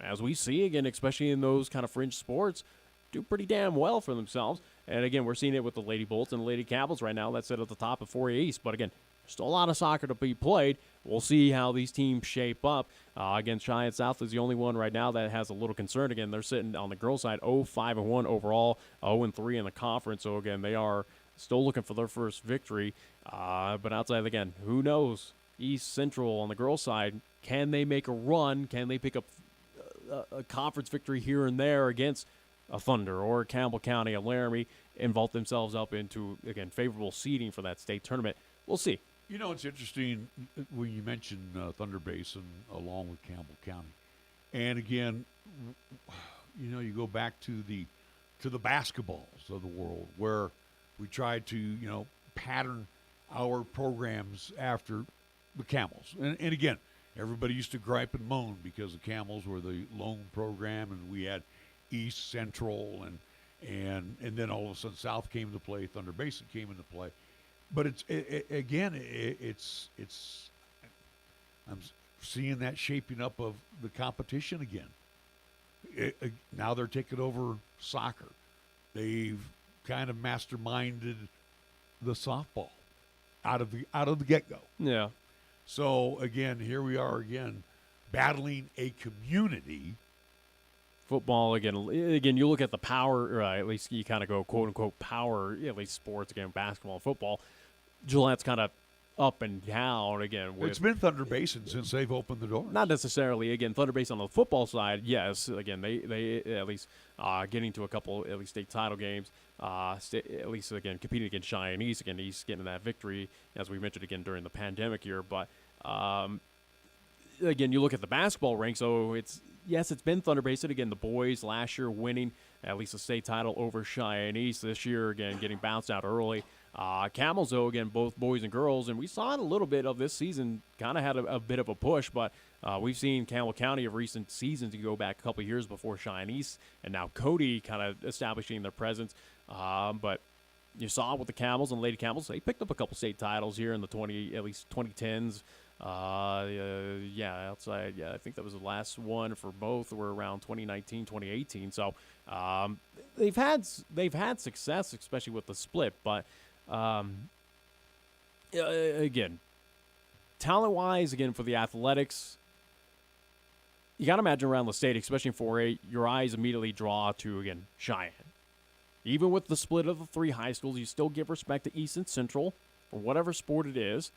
as we see, again, especially in those kind of fringe sports, do pretty damn well for themselves. And again, we're seeing it with the Lady Bolts and the Lady Capitals right now. That's at the top of 4A East. But again, there's still a lot of soccer to be played. We'll see how these teams shape up. Again, Cheyenne South is the only one right now that has a little concern. Again, they're sitting on the girls' side 0-5-1 overall, 0-3 in the conference. So again, they are still looking for their first victory. But outside, again, who knows? East Central on the girls' side, can they make a run? Can they pick up a conference victory here and there against a Thunder or a Campbell County, a Laramie, and vault themselves up into, again, favorable seeding for that state tournament? We'll see. It's interesting when you mention Thunder Basin along with Campbell County. And again, you go back to the basketballs of the world where we tried to, pattern our programs after the Camels. And again, everybody used to gripe and moan because the Camels were the lone program and we had East, Central, and then all of a sudden South came into play, Thunder Basin came into play. But it's I'm seeing that shaping up of the competition again. Now they're taking over soccer. They've kind of masterminded the softball out of the get-go. Yeah. So again, here we are again battling a community. Football, again, you look at the power, or at least you kind of go, quote-unquote, power, at least sports, again, basketball and football. Gillette's kind of up and down again. It's been Thunder Basin since they've opened the doors. Not necessarily. Again, Thunder Basin on the football side, yes. Again, they at least getting to a couple at least state title games. At least again competing against Cheyenne East. Again, East getting that victory as we mentioned again during the pandemic year. But again, you look at the basketball ranks. So it's been Thunder Basin again. The boys last year winning at least a state title over Cheyenne East. This year again getting bounced out early. Camels, though, again, both boys and girls, and we saw it a little bit of this season, kind of had a bit of a push, but we've seen Campbell County of recent seasons, you go back a couple of years before Cheyenne East, and now Cody kind of establishing their presence. But you saw with the Camels and Lady Camels, they picked up a couple state titles here in the 2010s. Outside, I think that was the last one for both were around 2019, 2018. So they've had success, especially with the split, but again, talent-wise, again, for the athletics, you got to imagine around the state, especially in 4A, your eyes immediately draw to, again, Cheyenne. Even with the split of the three high schools, you still give respect to East and Central for whatever sport it is.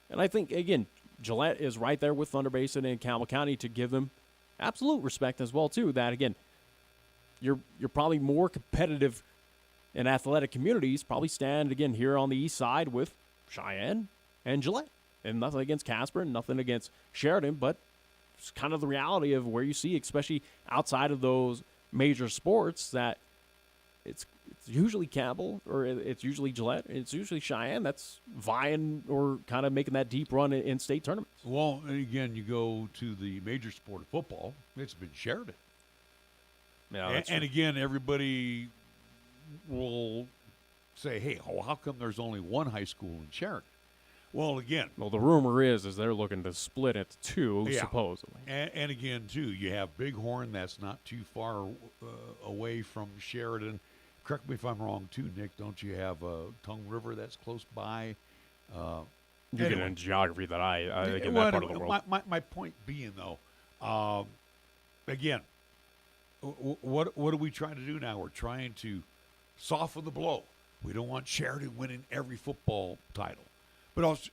And I think, again, Gillette is right there with Thunder Basin and Campbell County to give them absolute respect as well, too, that, again, you're probably more competitive in athletic communities, probably stand, again, here on the east side with Cheyenne and Gillette. And nothing against Casper and nothing against Sheridan, but it's kind of the reality of where you see, especially outside of those major sports, that it's usually Campbell or it's usually Gillette. It's usually Cheyenne that's vying or kind of making that deep run in state tournaments. Well, and again, you go to the major sport of football, it's been Sheridan. Yeah, and again, everybody will say, hey, how come there's only one high school in Sheridan? Well, again. Well, the rumor is they're looking to split it to two, supposedly. And again, too, you have Bighorn that's not too far away from Sheridan. Correct me if I'm wrong, too, Nick. Don't you have Tongue River that's close by? You're getting into geography that I get that part of the world. My point being, though, again, what are we trying to do now? We're trying to soften the blow. We don't want Sheridan winning every football title. But also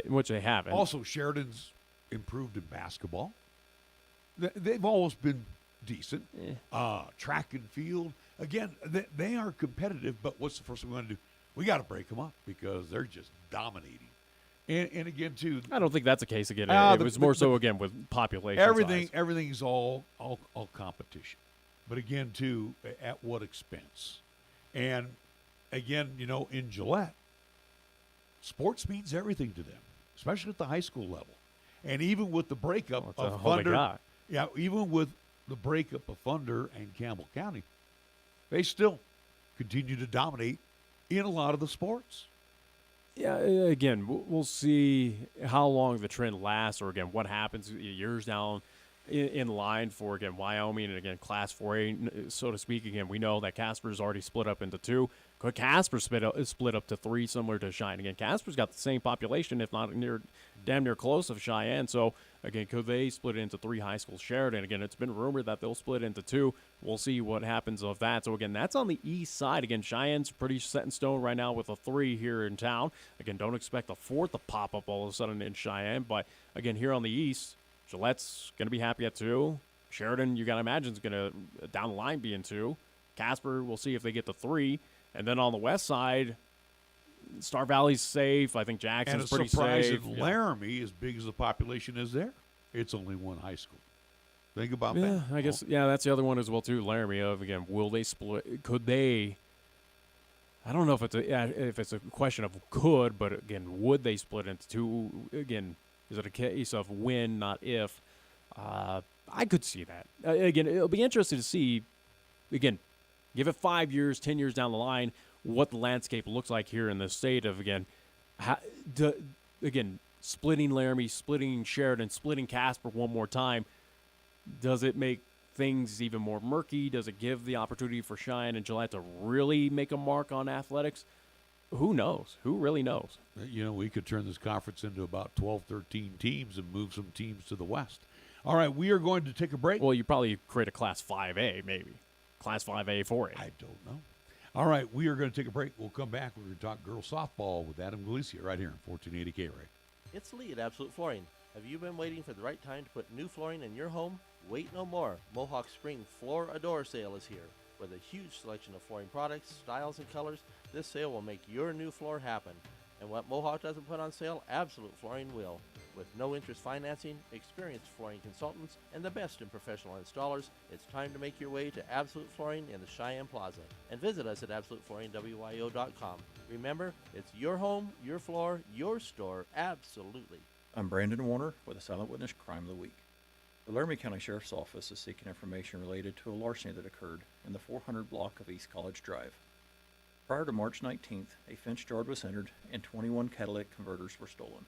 which they haven't. Also, Sheridan's improved in basketball. They've always been decent. Track and field. Again, they are competitive, but what's the first thing we want to do? We got to break them up because they're just dominating. And again, too, I don't think that's the case again. It was more so, again, with population size. Everything's all competition. But again, too, at what expense? And again, in Gillette, sports means everything to them, especially at the high school level. And even with the breakup of Thunder, even with the breakup of Thunder and Campbell County, they still continue to dominate in a lot of the sports. Yeah, again, we'll see how long the trend lasts, or again, what happens years down in line for, again, Wyoming and, again, Class 4A, so to speak. Again, we know that Casper's already split up into two. Could Casper split up to three, similar to Cheyenne? Again, Casper's got the same population, if not damn near close, of Cheyenne. So, again, could they split it into three high schools? Sheridan, again, it's been rumored that they'll split into two. We'll see what happens of that. So, again, that's on the east side. Again, Cheyenne's pretty set in stone right now with a three here in town. Again, don't expect a fourth to pop up all of a sudden in Cheyenne. But, again, here on the east, Gillette's going to be happy at two. Sheridan, you got to imagine, is going to, down the line, be in two. Casper, we'll see if they get to three. And then on the west side, Star Valley's safe. I think Jackson's pretty safe. And a surprise if Laramie, as big as the population is there, it's only one high school. Think about that. Yeah, I guess, that's the other one as well, too. Laramie, again, will they split? Could they? I don't know if it's a question of could, but, again, would they split into two? Again, is it a case of when, not if? I could see that. Again, it'll be interesting to see, again, give it 5 years, 10 years down the line, what the landscape looks like here in the state of, again, splitting Laramie, splitting Sheridan, splitting Casper one more time. Does it make things even more murky? Does it give the opportunity for Cheyenne and Gillette to really make a mark on athletics? Who knows? Who really knows? We could turn this conference into about 12, 13 teams and move some teams to the west. All right, we are going to take a break. Well, you probably create a Class 5A, maybe. Class 5A, 4A. I don't know. All right, we are going to take a break. We'll come back. We're going to talk girls softball with Adam Galicia right here on 1480 K-Ray. It's Lee at Absolute Flooring. Have you been waiting for the right time to put new flooring in your home? Wait no more. Mohawk Spring Floor Adore sale is here. With a huge selection of flooring products, styles, and colors, this sale will make your new floor happen. And what Mohawk doesn't put on sale, Absolute Flooring will. With no interest financing, experienced flooring consultants, and the best in professional installers, it's time to make your way to Absolute Flooring in the Cheyenne Plaza. And visit us at AbsoluteFlooringWYO.com. Remember, it's your home, your floor, your store, absolutely. I'm Brandon Warner with the Silent Witness Crime of the Week. The Laramie County Sheriff's Office is seeking information related to a larceny that occurred in the 400 block of East College Drive. Prior to March 19th, a fenced yard was entered and 21 catalytic converters were stolen.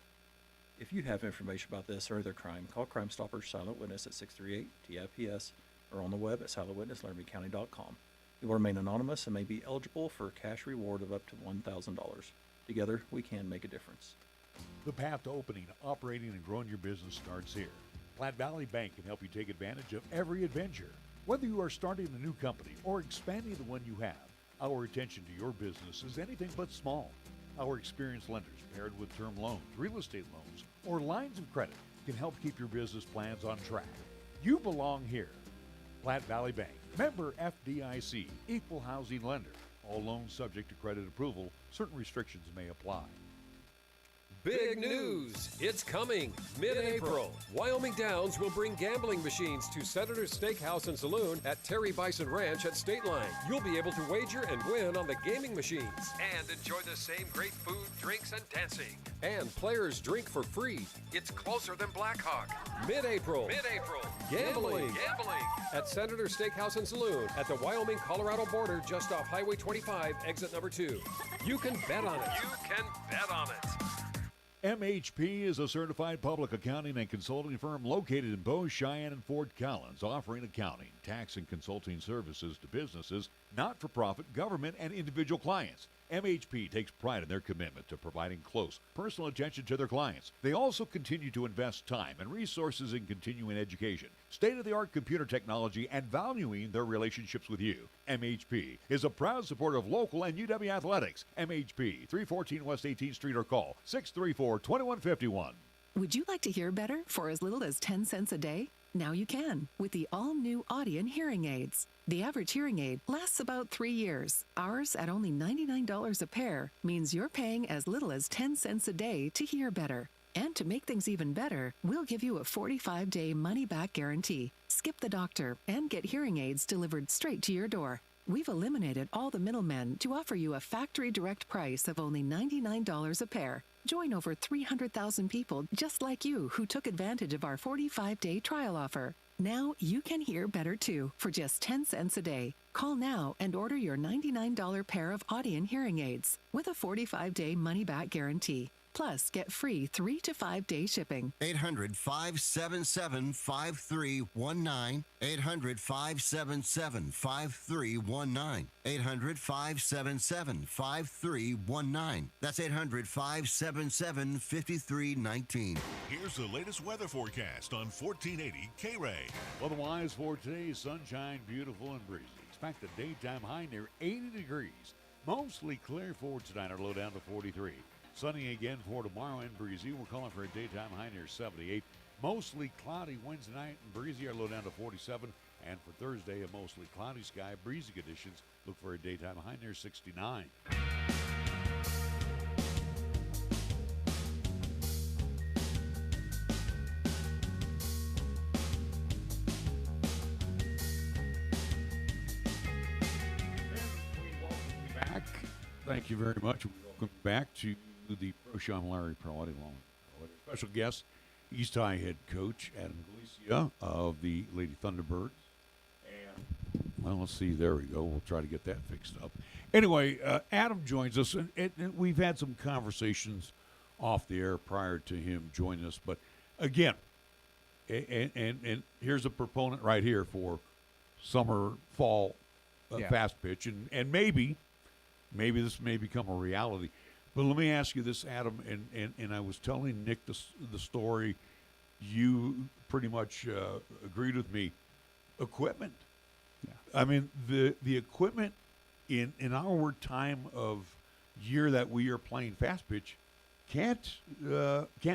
If you have information about this or other crime, call Crime Stoppers Silent Witness at 638-TIPS or on the web at silentwitnesslaramiecounty.com. You will remain anonymous and may be eligible for a cash reward of up to $1,000. Together, we can make a difference. The path to opening, operating, and growing your business starts here. Platte Valley Bank can help you take advantage of every adventure. Whether you are starting a new company or expanding the one you have, our attention to your business is anything but small. Our experienced lenders, paired with term loans, real estate loans, or lines of credit, can help keep your business plans on track. You belong here. Platte Valley Bank, member FDIC, equal housing lender. All loans subject to credit approval. Certain restrictions may apply. Big news! It's coming! Mid-April, Wyoming Downs will bring gambling machines to Senator's Steakhouse and Saloon at Terry Bison Ranch at State Line. You'll be able to wager and win on the gaming machines. And enjoy the same great food, drinks, and dancing. And players drink for free. It's closer than Blackhawk. Mid-April. Mid-April. Gambling. At Senator's Steakhouse and Saloon at the Wyoming-Colorado border just off Highway 25, exit number 2. You can bet on it. You can bet on it. MHP is a certified public accounting and consulting firm located in Bow, Cheyenne, and Fort Collins, offering accounting, tax, and consulting services to businesses, not-for-profit, government, and individual clients. MHP takes pride in their commitment to providing close, personal attention to their clients. They also continue to invest time and resources in continuing education, state-of-the-art computer technology, and valuing their relationships with you. MHP is a proud supporter of local and UW athletics. MHP, 314 West 18th Street, or call 634-2151. Would you like to hear better for as little as 10 cents a day? Now you can with the all-new Audion hearing aids. The average hearing aid lasts about 3 years. Ours, at only $99 a pair, means you're paying as little as 10 cents a day to hear better. And to make things even better, we'll give you a 45-day money-back guarantee. Skip the doctor and get hearing aids delivered straight to your door. We've eliminated all the middlemen to offer you a factory direct price of only $99 a pair. Join over 300,000 people just like you who took advantage of our 45-day trial offer. Now you can hear better too for just 10 cents a day. Call now and order your $99 pair of Audion hearing aids with a 45-day money-back guarantee. Plus, get free 3 to 5 day shipping. 800-577-5319. 800-577-5319. 800-577-5319. That's 800-577-5319. Here's the latest weather forecast on 1480 K-Ray. Otherwise, for today, sunshine, beautiful, and breezy. Expect a daytime high near 80 degrees. Mostly clear for tonight, our low down to 43. Sunny again for tomorrow and breezy. We're calling for a daytime high near 78. Mostly cloudy Wednesday night and breezy. Our low down to 47. And for Thursday, a mostly cloudy sky, breezy conditions. Look for a daytime high near 69. Back. Thank you very much. Welcome back to the ProShow. I'm Larry Proietti, along with special guest, East High head coach Adam Galicia of the Lady Thunderbirds. And, well, let's see. There we go. We'll try to get that fixed up. Anyway, Adam joins us, and we've had some conversations off the air prior to him joining us. But, again, and here's a proponent right here for summer, fall fast pitch. And maybe this may become a reality. But let me ask you this, Adam, and I was telling Nick the story. You pretty much agreed with me. Equipment. Yeah. I mean, the equipment in our time of year that we are playing fast pitch, can't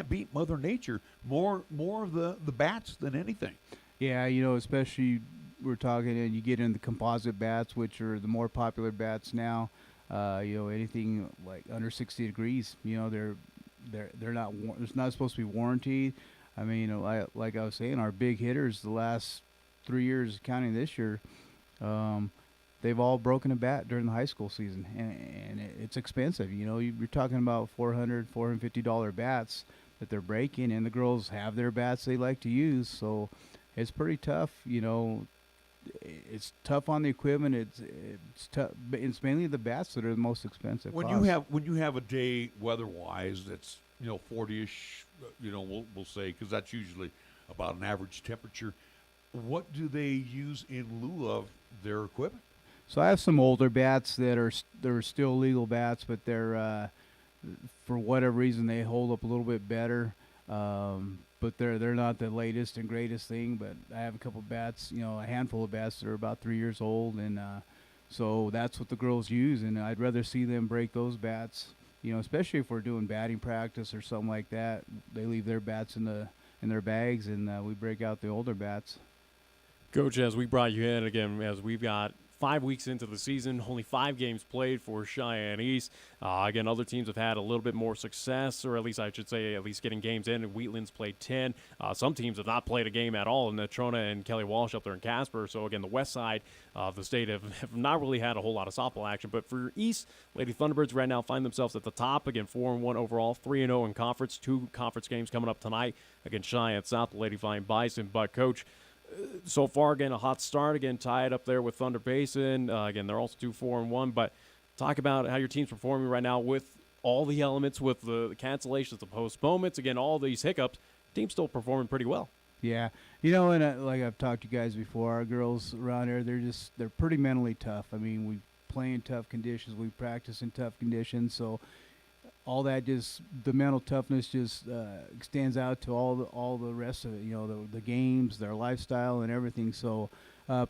beat Mother Nature. More of the bats than anything. Yeah, you know, especially we're talking, and you get into the composite bats, which are the more popular bats now. You know, anything like under 60 degrees, you know, they're not it's not supposed to be warranted. I mean, you know, like I was saying, our big hitters the last 3 years, counting this year, they've all broken a bat during the high school season, and it's expensive. You know, you're talking about $450 bats that they're breaking, and the girls have their bats they like to use, so it's pretty tough. You know, it's tough on the equipment. It's tough. It's mainly the bats that are the most expensive. When you have a day weather-wise that's 40ish, we'll say, because that's usually about an average temperature. What do they use in lieu of their equipment? So I have some older bats that are still legal bats, but they're for whatever reason they hold up a little bit better. But they're not the latest and greatest thing. But I have a couple of bats, a handful of bats that are about 3 years old, and so that's what the girls use. And I'd rather see them break those bats, especially if we're doing batting practice or something like that. They leave their bats in their bags, and we break out the older bats. Coach, as we brought you in again, as we've got 5 weeks into the season, only 5 games played for Cheyenne East. Again, other teams have had a little bit more success, or at least I should say, at least getting games in. And Wheatland's played 10. Some teams have not played a game at all, and Natrona and Kelly Walsh up there in Casper. So again, the west side of the state have not really had a whole lot of softball action. But for East, Lady Thunderbirds right now find themselves at the top. Again, 4-1 overall, 3-0 in conference. 2 conference games coming up tonight against Cheyenne South, the Lady Flying Bison. But Coach, so far, again, a hot start. Again, tied up there with Thunder Basin. Again, they're also 2-4-1. But talk about how your team's performing right now with all the elements, with the cancellations, the postponements. Again, all these hiccups. Team's still performing pretty well. Yeah, and like I've talked to you guys before, our girls around here, they're pretty mentally tough. I mean, we play in tough conditions. We practice in tough conditions. So all that the mental toughness just extends out to all the rest of it, the games, their lifestyle and everything. So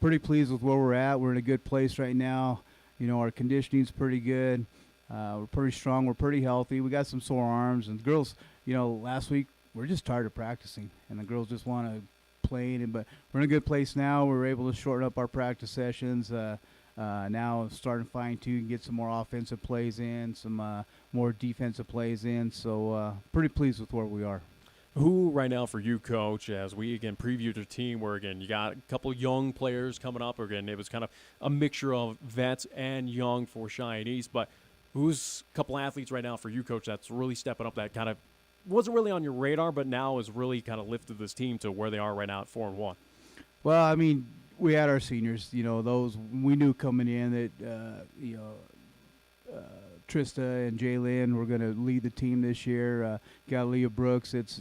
pretty pleased with where we're at. We're in a good place right now. Our conditioning's pretty good. We're pretty strong. We're pretty healthy. We got some sore arms. And the girls, last week we're just tired of practicing, and the girls just want to play. But we're in a good place now. We're able to shorten up our practice sessions. Now starting to fine-tune, get some more offensive plays in, some more defensive plays in. So pretty pleased with where we are. Who right now for you, Coach, as we, again, previewed your team where, again, you got a couple young players coming up. Again, it was kind of a mixture of vets and young for Cheyenne East. But who's a couple athletes right now for you, Coach, that's really stepping up, that kind of wasn't really on your radar, but now has really kind of lifted this team to where they are right now at 4-1? Well, I mean, we had our seniors, those we knew coming in that, Trista and Jaylyn were going to lead the team this year. Got Leah Brooks. It's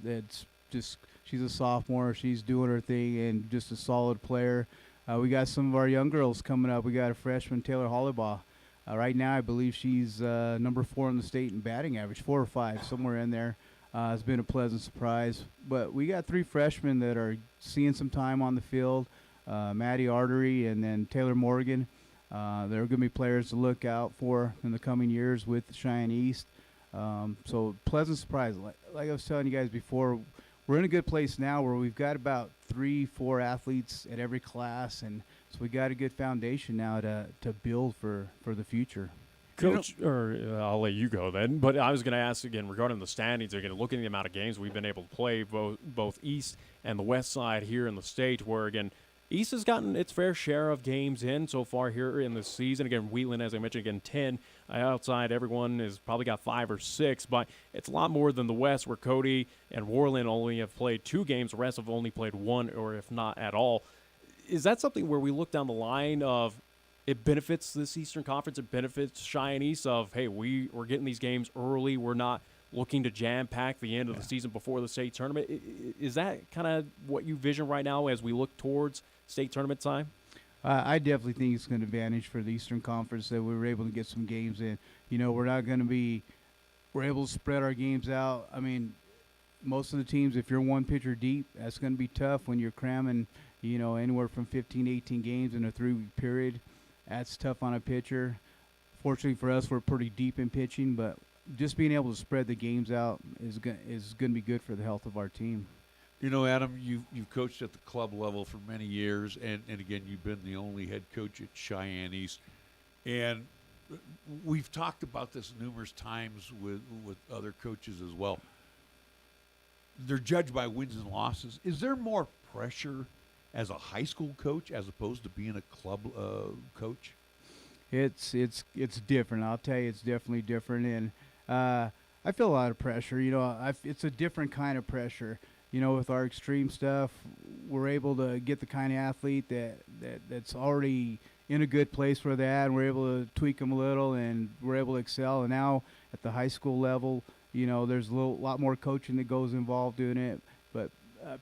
just, she's a sophomore. She's doing her thing and just a solid player. We got some of our young girls coming up. We got a freshman, Taylor Hollybaugh. Right now, I believe she's number 4 in the state in batting average, 4 or 5, somewhere in there. It's been a pleasant surprise. But we got 3 freshmen that are seeing some time on the field. Maddie Artery and then Taylor Morgan. They're going to be players to look out for in the coming years with Cheyenne East. So pleasant surprise. Like I was telling you guys before, we're in a good place now where we've got about 3-4 athletes at every class, and so we got a good foundation now to build for the future. Coach, I'll let you go then. But I was going to ask again regarding the standings. Again, looking at the amount of games we've been able to play, both East and the West side here in the state, where again, East has gotten its fair share of games in so far here in the season. Again, Wheatland, as I mentioned, again, 10. Outside, everyone has probably got 5 or 6, but it's a lot more than the West, where Cody and Warland only have played 2 games. The rest have only played 1, or if not at all. Is that something where we look down the line of it benefits this Eastern Conference, it benefits Cheyenne East of, hey, we're getting these games early, we're not looking to jam-pack the end of the season before the state tournament? Is that kind of what you vision right now as we look towards state tournament time? I definitely think it's an advantage for the Eastern Conference that we were able to get some games in. We're able to spread our games out. I mean, most of the teams, if you're one pitcher deep, that's going to be tough when you're cramming, anywhere from 15, 18 games in a 3-week period. That's tough on a pitcher. Fortunately for us, we're pretty deep in pitching, but just being able to spread the games out is going to be good for the health of our team. You know, Adam, you've coached at the club level for many years, and again, you've been the only head coach at Cheyenne East. And we've talked about this numerous times with other coaches as well. They're judged by wins and losses. Is there more pressure as a high school coach as opposed to being a club coach? It's different. I'll tell you, it's definitely different. And I feel a lot of pressure. You know, it's a different kind of pressure. You know, with our extreme stuff, we're able to get the kind of athlete that's already in a good place where they're at, and we're able to tweak them a little, and we're able to excel. And now at the high school level, you know, there's a lot more coaching that goes involved in it. But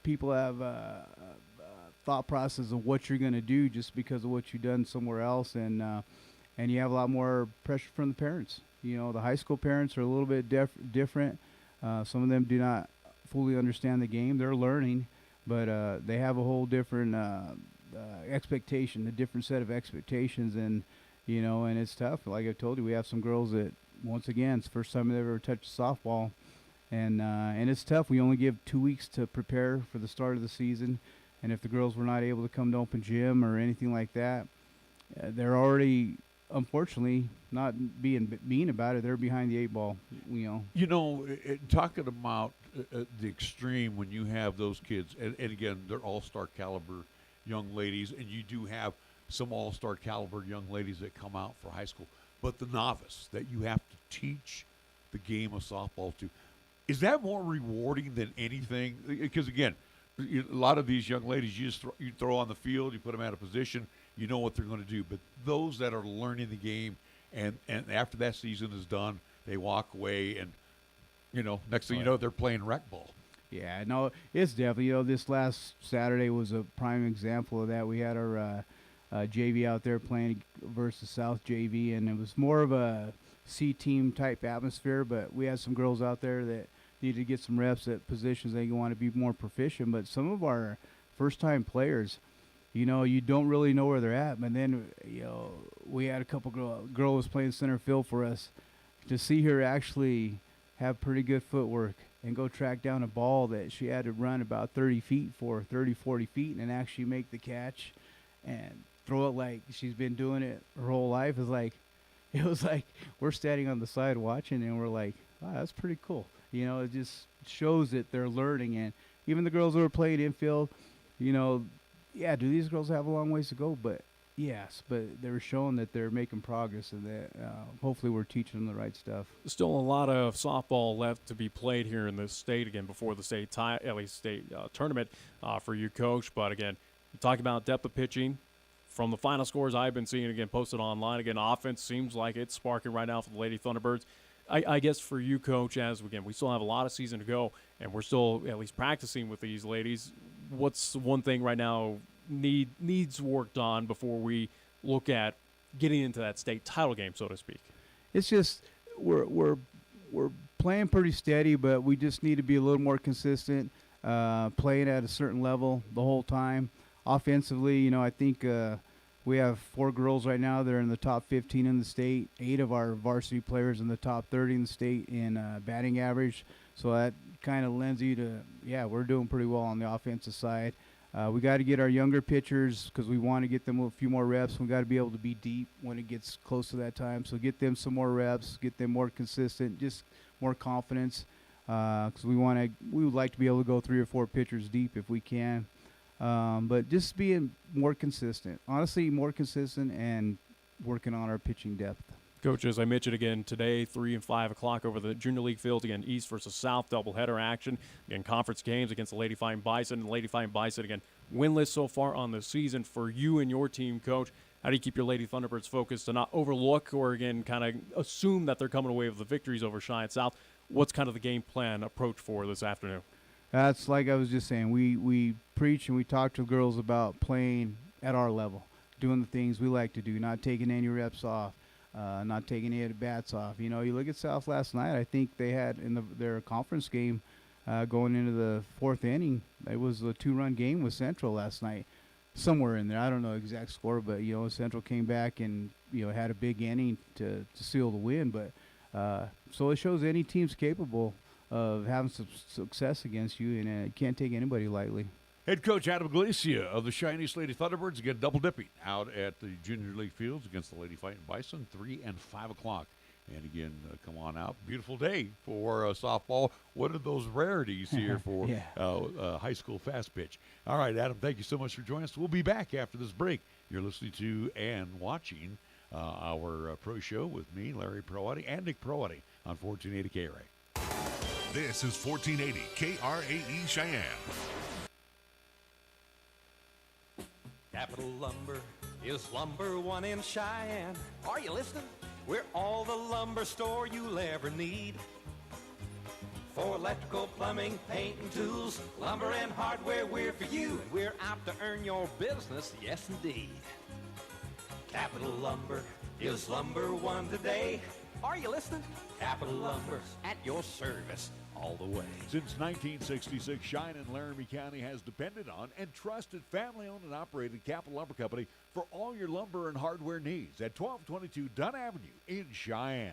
people have thought process of what you're going to do just because of what you've done somewhere else, and you have a lot more pressure from the parents. You know, the high school parents are a little bit different. Some of them do not fully understand the game. They're learning, but they have a whole different expectation, a different set of expectations, and you know, and it's tough. Like I told you, we have some girls that, once again, it's the first time they've ever touched softball, and it's tough. We only give 2 weeks to prepare for the start of the season, and if the girls were not able to come to open gym or anything like that, they're already, unfortunately, not being mean about it. They're behind the 8 ball. You know, Talking about the extreme, when you have those kids, and again, they're all-star caliber young ladies, and you do have some all-star caliber young ladies that come out for high school, but the novice that you have to teach the game of softball to, is that more rewarding than anything? Because again, a lot of these young ladies, you throw on the field, you put them out of position, you know what they're going to do. But those that are learning the game, and after that season is done, they walk away, and you know, next thing you know, they're playing rec ball. Yeah, no, it's definitely, you know, this last Saturday was a prime example of that. We had our JV out there playing versus South JV, and it was more of a C-team type atmosphere, but we had some girls out there that needed to get some reps at positions they want to be more proficient. But some of our first-time players, you know, you don't really know where they're at. But then, you know, we had a couple girl was playing center field for us. To see her actually have pretty good footwork and go track down a ball that she had to run about 30, 40 feet, and actually make the catch and throw it like she's been doing it her whole life, it was like we're standing on the side watching, and we're like, wow, that's pretty cool. You know, it just shows that they're learning. And even the girls who are playing infield, you know, yeah, do these girls have a long ways to go? But yes, but they're showing that they're making progress, and that hopefully we're teaching them the right stuff. Still a lot of softball left to be played here in the state, again, before the state tournament for you, Coach. But again, you talk about depth of pitching. From the final scores I've been seeing, again, posted online, again, offense seems like it's sparking right now for the Lady Thunderbirds. I guess for you, Coach, as again, we still have a lot of season to go, and we're still at least practicing with these ladies. What's one thing right now needs worked on before we look at getting into that state title game, so to speak? It's just we're playing pretty steady, but we just need to be a little more consistent, playing at a certain level the whole time. Offensively, you know, I think we have 4 girls right now that are in the top 15 in the state. 8 of our varsity players in the top 30 in the state in batting average. So that kind of lends you to, yeah, we're doing pretty well on the offensive side. We got to get our younger pitchers, because we want to get them a few more reps. We got to be able to be deep when it gets close to that time. So get them some more reps, get them more consistent, just more confidence. Because we would like to be able to go 3 or 4 pitchers deep if we can. But just being more consistent, honestly, more consistent, and working on our pitching depth. Coach, as I mentioned again today, 3 and 5 o'clock over the Junior League field, again, East versus South doubleheader action. Again, conference games against the Lady Fighting Bison. And Lady Fighting Bison, again, winless so far on the season for you and your team, Coach. How do you keep your Lady Thunderbirds focused to not overlook or, again, kind of assume that they're coming away with the victories over Cheyenne South? What's kind of the game plan approach for this afternoon? That's like I was just saying. We preach and we talk to girls about playing at our level, doing the things we like to do, not taking any reps off, not taking any bats off. You know, you look at South last night. I think they had in their conference game going into the 4th inning. It was a 2-run game with Central last night. somewhere in there. I don't know the exact score, but Central came back and had a big inning to seal the win. But so it shows any team's capable of having some success against you, and you can't take anybody lightly. Head coach Adam Galicia of the Cheyenne Lady Thunderbirds again double dipping out at the Junior League fields against the Lady Fighting Bison, 3 and 5 o'clock. And again, come on out. Beautiful day for softball. One of those rarities here for high school fast pitch. All right, Adam, thank you so much for joining us. We'll be back after this break. You're listening to and watching our Pro Show with me, Larry Proietti, and Nick Proietti on 1480 KRA. This is 1480 KRAE Cheyenne. Capital Lumber is lumber one in Cheyenne. Are you listening? We're all the lumber store you'll ever need. For electrical, plumbing, paint, and tools, lumber and hardware, we're for you. And we're out to earn your business, yes indeed. Capital Lumber is lumber one today. Are you listening? Capital Lumber's at your service all the way. Since 1966, Cheyenne and Laramie County has depended on and trusted family-owned and operated Capital Lumber Company for all your lumber and hardware needs at 1222 Dunn Avenue in Cheyenne.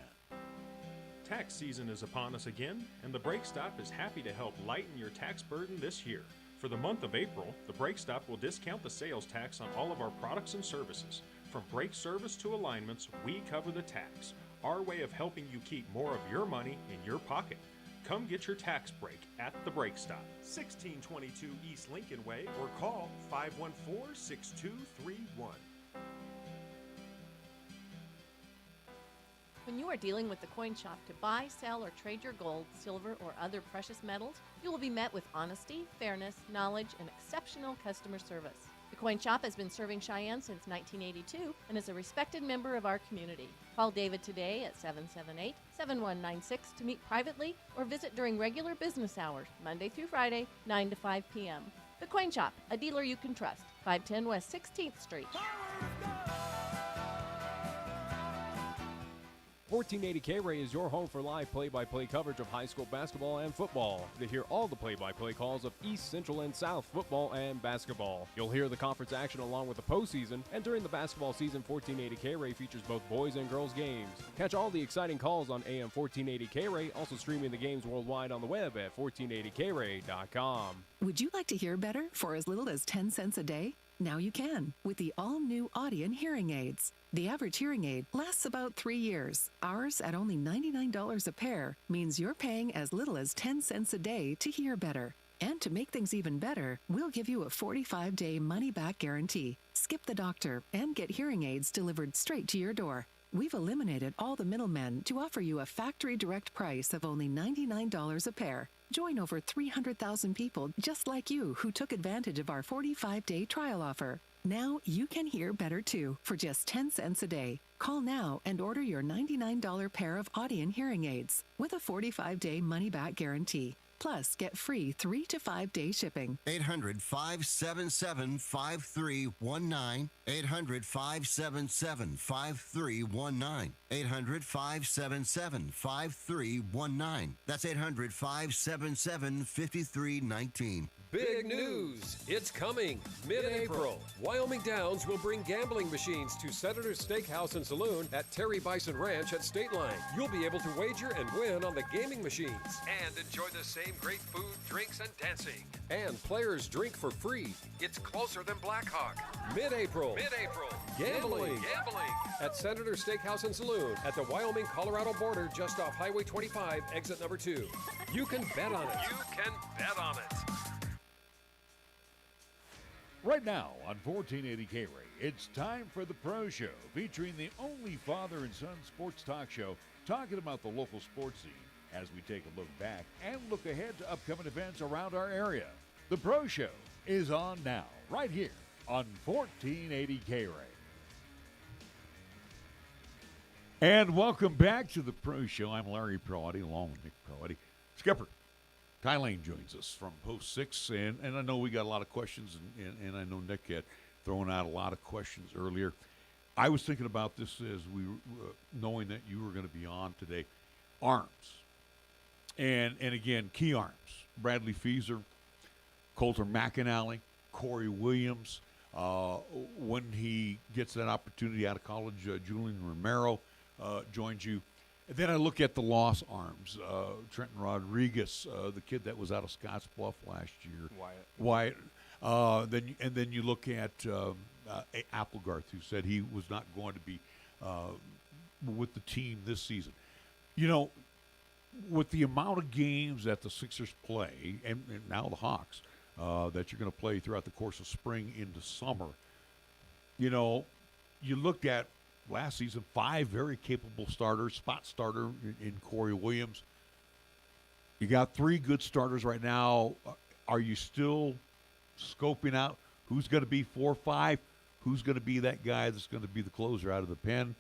Tax season is upon us again, and the Brake Stop is happy to help lighten your tax burden this year. For the month of April, the Brake Stop will discount the sales tax on all of our products and services. From brake service to alignments, we cover the tax. Our way of helping you keep more of your money in your pocket. Come get your tax break at the Brake Stop, 1622 East Lincoln Way, or call 514-6231. When you are dealing with the Coin Shop to buy, sell, or trade your gold, silver, or other precious metals, you will be met with honesty, fairness, knowledge, and exceptional customer service. The Coin Shop has been serving Cheyenne since 1982 and is a respected member of our community. Call David today at 778-7196 to meet privately or visit during regular business hours, Monday through Friday, 9 to 5 p.m. The Coin Shop, a dealer you can trust, 510 West 16th Street. 1480 K-Ray is your home for live play-by-play coverage of high school basketball and football. To hear all the play-by-play calls of East, Central, and South football and basketball. You'll hear the conference action along with the postseason, and during the basketball season, 1480 K-Ray features both boys and girls games. Catch all the exciting calls on AM 1480 K-Ray, also streaming the games worldwide on the web at 1480kray.com. Would you like to hear better for as little as 10 cents a day? Now you can with the all-new Audion hearing aids. The average hearing aid lasts about 3 years. Ours, at only $99 a pair, means you're paying as little as 10 cents a day to hear better. And to make things even better, we'll give you a 45-day money-back guarantee. Skip the doctor and get hearing aids delivered straight to your door. We've eliminated all the middlemen to offer you a factory direct price of only $99 a pair. Join over 300,000 people just like you who took advantage of our 45-day trial offer. Now you can hear better too for just 10 cents a day. Call now and order your $99 pair of Audion hearing aids with a 45-day money-back guarantee. Plus, get free 3 to 5 day shipping. 800-577-5319. 800-577-5319. 800-577-5319. That's 800-577-5319. Big news! It's coming. Mid-April, Wyoming Downs will bring gambling machines to Senator's Steakhouse and Saloon at Terry Bison Ranch at State Line. You'll be able to wager and win on the gaming machines. And enjoy the same great food, drinks, and dancing. And players drink for free. It's closer than Blackhawk. Mid-April. Mid-April. Gambling. At Senator's Steakhouse and Saloon at the Wyoming-Colorado border just off Highway 25, exit number 2. You can bet on it. You can bet on it. Right now on 1480 K-Ray, it's time for the Pro Show, featuring the only father and son sports talk show talking about the local sports scene as we take a look back and look ahead to upcoming events around our area. The Pro Show is on now, right here on 1480 K-Ray. And welcome back to the Pro Show. I'm Larry Proietti, along with Nick Proietti. Skipper Lain joins us from Post 6, and I know we got a lot of questions, and I know Nick had thrown out a lot of questions earlier. I was thinking about this as we knowing that you were going to be on today. Arms. And again, key arms. Bradley Feeser, Coulter McAnally, Corey Williams. When he gets that opportunity out of college, Julian Romero joins you. And then I look at the lost arms, Trenton Rodriguez, the kid that was out of Scottsbluff last year. Wyatt. Then you look at Applegarth, who said he was not going to be with the team this season. You know, with the amount of games that the Sixers play, and now the Hawks, that you're going to play throughout the course of spring into summer, you know, you looked at last season, 5 very capable starters, spot starter in Corey Williams. You got 3 good starters right now. Are you still scoping out who's going to be 4 or 5? Who's going to be that guy that's going to be the closer out of the pen?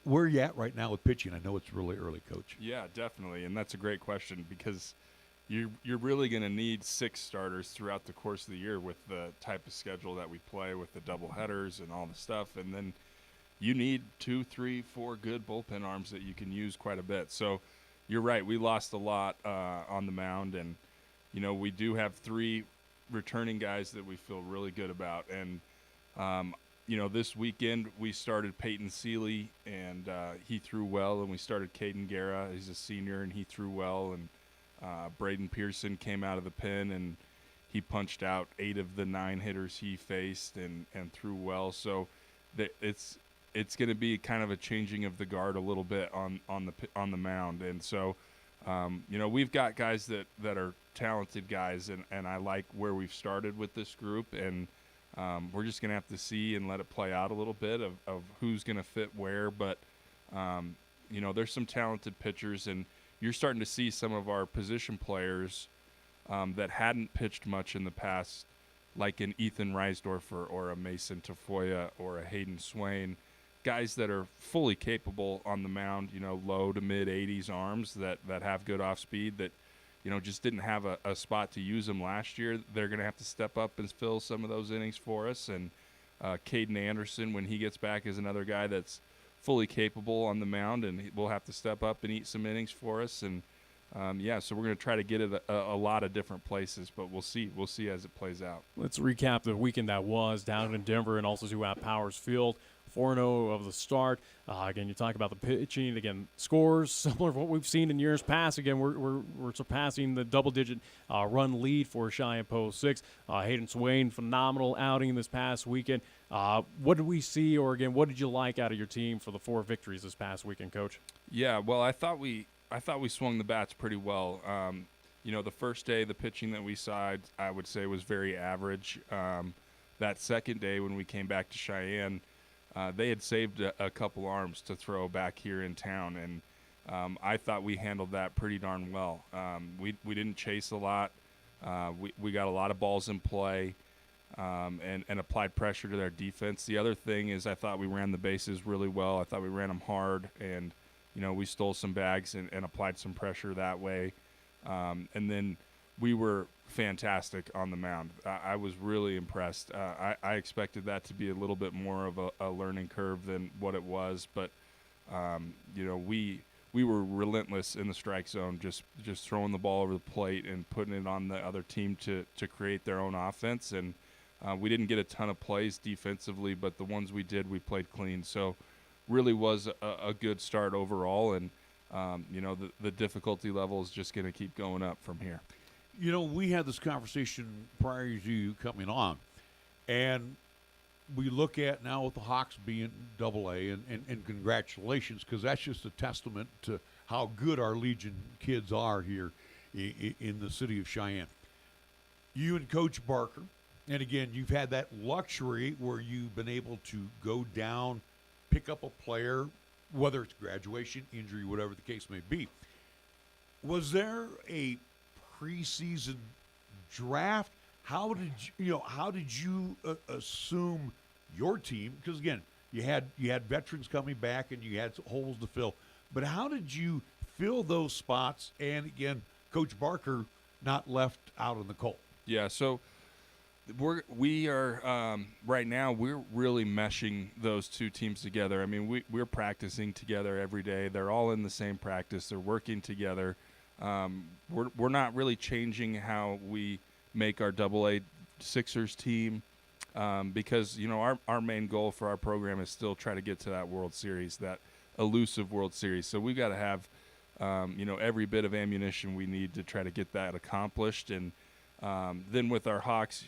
Where are you at right now with pitching? I know it's really early, Coach. Yeah, definitely, and that's a great question because you're really going to need 6 starters throughout the course of the year with the type of schedule that we play with the double headers and all the stuff, and then you need 2, 3, 4 good bullpen arms that you can use quite a bit. So you're right, we lost a lot on the mound, and you know we do have 3 returning guys that we feel really good about, and you know, this weekend we started Peyton Seeley, and he threw well, and we started Caden Guerra. He's a senior, and he threw well, and Braden Pearson came out of the pen, and he punched out 8 of the 9 hitters he faced and threw well. So it's going to be kind of a changing of the guard a little bit on the mound, and so you know, we've got guys that are talented guys, and I like where we've started with this group, and we're just going to have to see and let it play out a little bit of who's going to fit where. But, you know, there's some talented pitchers, and you're starting to see some of our position players that hadn't pitched much in the past, like an Ethan Reisdorfer or a Mason Tafoya or a Hayden Swain, guys that are fully capable on the mound, you know, low to mid-80s arms that have good off-speed that, you know, just didn't have a spot to use them last year. They're going to have to step up and fill some of those innings for us. And Caden Anderson, when he gets back, is another guy that's fully capable on the mound, and we'll have to step up and eat some innings for us. And, yeah, so we're going to try to get it a lot of different places, but we'll see. We'll see as it plays out. Let's recap the weekend that was down in Denver and also at Powers Field. 4-0 of the start. Again, you talk about the pitching. Again, scores similar to what we've seen in years past. Again, we're surpassing the double-digit run lead for Cheyenne Post 6. Hayden Swain, phenomenal outing this past weekend. What did we see, or again, what did you like out of your team for the 4 victories this past weekend, Coach? Yeah, well, I thought we swung the bats pretty well. You know, the first day, the pitching that we saw, I would say, was very average. That second day, when we came back to Cheyenne, they had saved a couple arms to throw back here in town, and I thought we handled that pretty darn well. We didn't chase a lot. We got a lot of balls in play and applied pressure to their defense. The other thing is I thought we ran the bases really well. I thought we ran them hard, and, you know, we stole some bags and applied some pressure that way. And then we were fantastic on the mound. I was really impressed. I expected that to be a little bit more of a learning curve than what it was, but you know, we were relentless in the strike zone, just throwing the ball over the plate and putting it on the other team to create their own offense. And we didn't get a ton of plays defensively, but the ones we did, we played clean. So really was a good start overall, and you know, the difficulty level is just going to keep going up from here. You know, we had this conversation prior to you coming on, and we look at now with the Hawks being Double-A, and congratulations, because that's just a testament to how good our Legion kids are here in the city of Cheyenne. You and Coach Barker, and again, you've had that luxury where you've been able to go down, pick up a player, whether it's graduation, injury, whatever the case may be. Was there a preseason draft? How did you assume your team? Because again, you had veterans coming back and you had holes to fill. But how did you fill those spots? And again, Coach Barker not left out in the cold. Yeah, so we are right now. We're really meshing those two teams together. I mean, we're practicing together every day. They're all in the same practice. They're working together. We're not really changing how we make our Double-A Sixers team. because, our main goal for our program is still try to get to that World Series, that elusive World Series. So we've got to have, every bit of ammunition we need to try to get that accomplished. And then with our Hawks,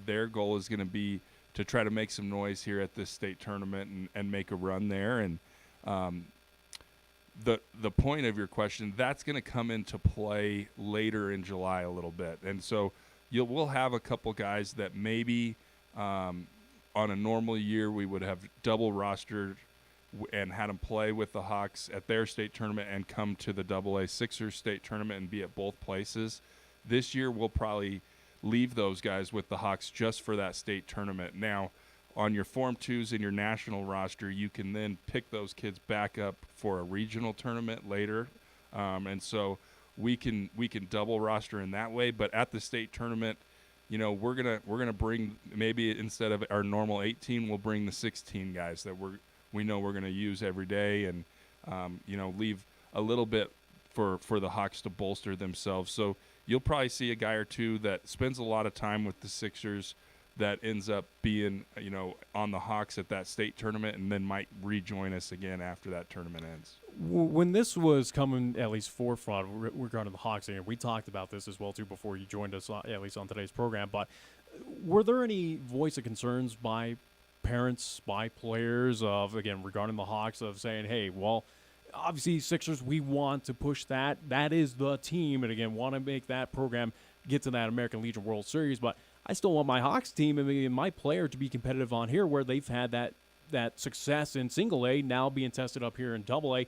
their goal is going to be to try to make some noise here at this state tournament and make a run there. And the point of your question, that's going to come into play later in July a little bit. And so we'll have a couple guys that maybe on a normal year we would have double rostered and had them play with the Hawks at their state tournament and come to the AA Sixers state tournament and be at both places. This year we'll probably leave those guys with the Hawks just for that state tournament. Now, on your Form 2s and your national roster, you can then pick those kids back up for a regional tournament later. And so we can double roster in that way. But at the state tournament, we're gonna bring, maybe instead of our normal 18, we'll bring the 16 guys that we know we're gonna use every day, and leave a little bit for the Hawks to bolster themselves. So you'll probably see a guy or two that spends a lot of time with the Sixers that ends up being, on the Hawks at that state tournament, and then might rejoin us again after that tournament ends. When this was coming, at least forefront regarding the Hawks, and we talked about this as well too before you joined us, at least on today's program. But were there any voice of concerns by parents, by players regarding the Hawks, of saying, hey, well, obviously Sixers, we want to push that. That is the team, and again, want to make that program get to that American Legion World Series, but I still want my Hawks team and my player to be competitive on here, where they've had that success in single A, now being tested up here in double A.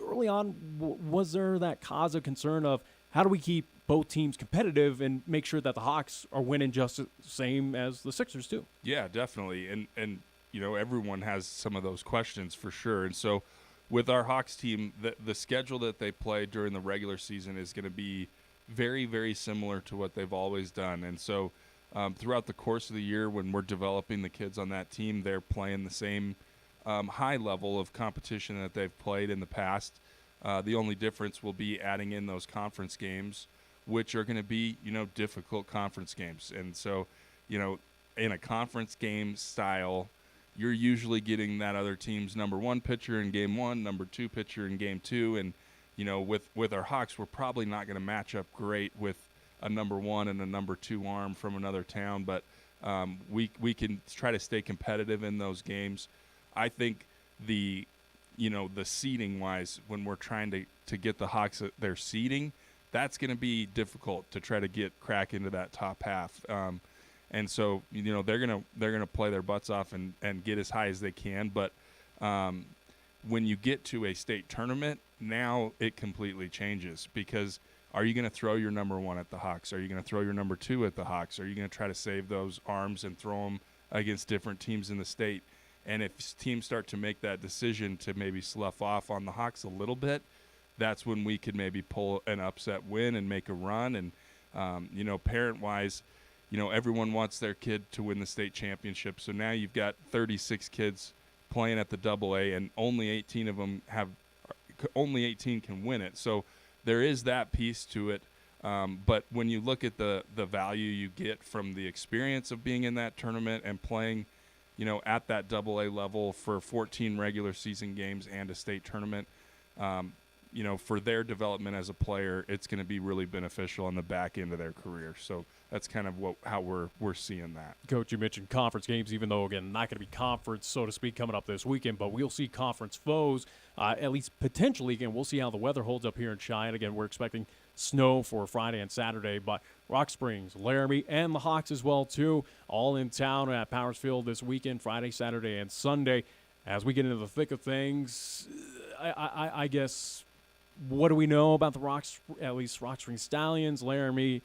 Early on, was there that cause of concern of how do we keep both teams competitive and make sure that the Hawks are winning just the same as the Sixers too? Yeah, definitely. And everyone has some of those questions for sure. And so with our Hawks team, the schedule that they play during the regular season is going to be very, very similar to what they've always done. And so throughout the course of the year, when we're developing the kids on that team, they're playing the same high level of competition that they've played in the past. The only difference will be adding in those conference games, which are going to be, difficult conference games. And so, in a conference game style, you're usually getting that other team's number one pitcher in game one, number two pitcher in game two. And, with our Hawks, we're probably not going to match up great with a number one and a number two arm from another town, but we can try to stay competitive in those games. I think the seeding wise, when we're trying to get the Hawks their seeding, that's going to be difficult to try to get crack into that top half. And so, they're gonna play their butts off and get as high as they can. But when you get to a state tournament, now it completely changes, because are you going to throw your number one at the Hawks? Are you going to throw your number two at the Hawks? Are you going to try to save those arms and throw them against different teams in the state? And if teams start to make that decision to maybe slough off on the Hawks a little bit, that's when we could maybe pull an upset win and make a run. And, parent-wise, everyone wants their kid to win the state championship. So now you've got 36 kids playing at the AA, and only 18 of them only 18 can win it. So there is that piece to it. But when you look at the value you get from the experience of being in that tournament and playing, at that AA level for 14 regular season games and a state tournament, for their development as a player, it's going to be really beneficial on the back end of their career. So that's kind of how we're seeing that. Coach, you mentioned conference games, even though, again, not going to be conference, so to speak, coming up this weekend, but we'll see conference foes, at least potentially. Again, we'll see how the weather holds up here in Cheyenne. Again, we're expecting snow for Friday and Saturday, but Rock Springs, Laramie, and the Hawks as well, too, all in town at Powers Field this weekend, Friday, Saturday, and Sunday. As we get into the thick of things, I guess, what do we know about the Rock Springs Stallions, Laramie,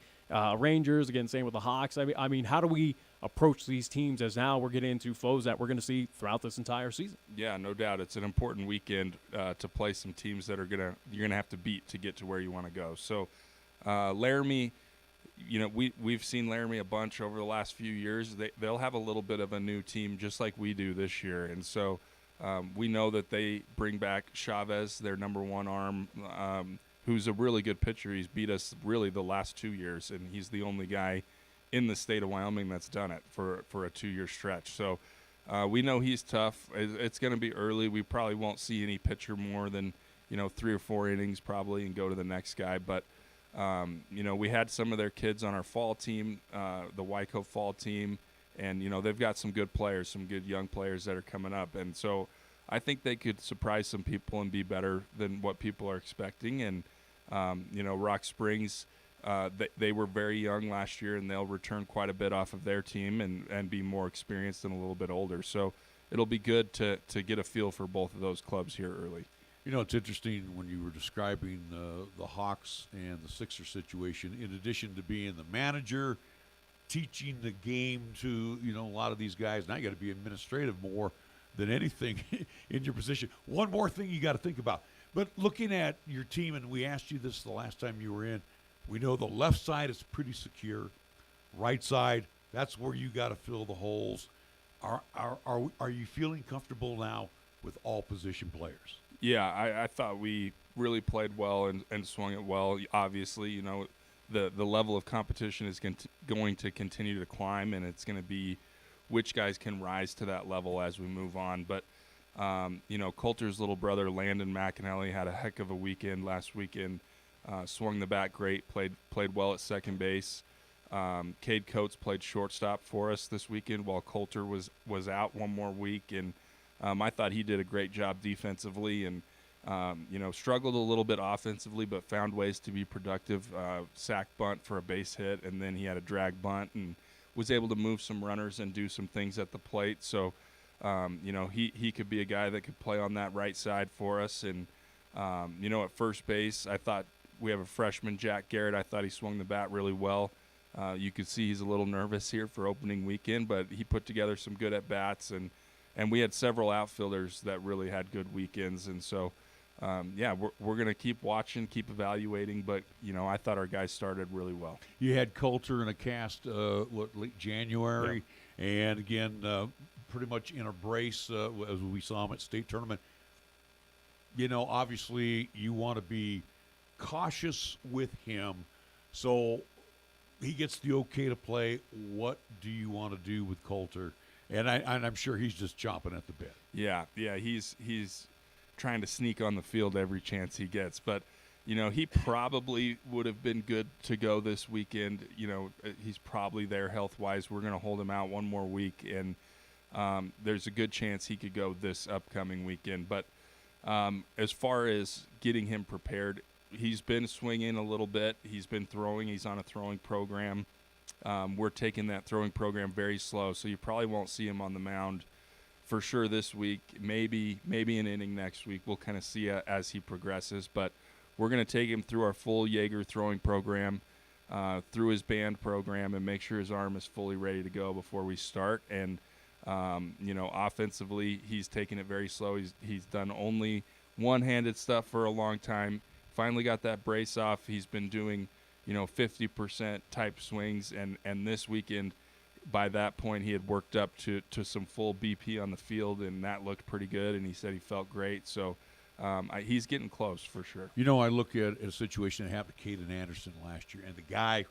Rangers? Again, same with the Hawks. I mean, how do we approach these teams, as now we're getting into foes that we're going to see throughout this entire season? Yeah, no doubt. It's an important weekend to play some teams that you're going to have to beat to get to where you want to go. So Laramie, we've seen Laramie a bunch over the last few years. They'll have a little bit of a new team just like we do this year. And so we know that they bring back Chavez, their number one arm, who's a really good pitcher. He's beat us really the last 2 years, and he's the only guy in the state of Wyoming that's done it for a 2-year stretch. So we know he's tough. It's going to be early. We probably won't see any pitcher more than 3 or 4 innings probably, and go to the next guy. But we had some of their kids on our fall team, the Wyco fall team, and they've got some good players, some good young players that are coming up, and so I think they could surprise some people and be better than what people are expecting. And Rock Springs, they were very young last year, and they'll return quite a bit off of their team and be more experienced and a little bit older. So it'll be good to get a feel for both of those clubs here early. It's interesting when you were describing the Hawks and the Sixers situation, in addition to being the manager, teaching the game to, a lot of these guys. Now you got to be administrative more than anything in your position. One more thing you got to think about. But looking at your team, and we asked you this the last time you were in, we know the left side is pretty secure. Right side, that's where you got to fill the holes. Are you feeling comfortable now with all position players? Yeah, I thought we really played well and swung it well. Obviously, the level of competition is going to continue to climb, and it's going to be which guys can rise to that level as we move on. But, Coulter's little brother, Landon McAnally, had a heck of a weekend last weekend. Swung the bat great, played well at second base. Cade Coates played shortstop for us this weekend while Coulter was out one more week. And I thought he did a great job defensively and, struggled a little bit offensively but found ways to be productive. Sack bunt for a base hit, and then he had a drag bunt and was able to move some runners and do some things at the plate. So, he could be a guy that could play on that right side for us. And, at first base, I thought we have a freshman, Jack Garrett. I thought he swung the bat really well. You could see he's a little nervous here for opening weekend, but he put together some good at-bats. And we had several outfielders that really had good weekends. And so, we're going to keep watching, keep evaluating, but, I thought our guys started really well. You had Coulter in a cast, late January, and again, pretty much in a brace as we saw him at state tournament. Obviously you want to be cautious with him, so he gets the okay to play. What do you want to do with Coulter? And I'm sure he's just chomping at the bit. Yeah, he's trying to sneak on the field every chance he gets. But, he probably would have been good to go this weekend. He's probably there health-wise. We're going to hold him out one more week, and there's a good chance he could go this upcoming weekend. But as far as getting him prepared, he's been swinging a little bit. He's been throwing. He's on a throwing program. We're taking that throwing program very slow, so you probably won't see him on the mound for sure this week, maybe an inning next week. We'll kind of see as he progresses, but we're going to take him through our full Jaeger throwing program, through his band program, and make sure his arm is fully ready to go before we start. And, offensively, he's taking it very slow. He's done only one-handed stuff for a long time. Finally got that brace off. He's been doing, 50% type swings, and this weekend, by that point, he had worked up to some full BP on the field, and that looked pretty good, and he said he felt great. So he's getting close for sure. I look at a situation that happened to Caden Anderson last year, and the guy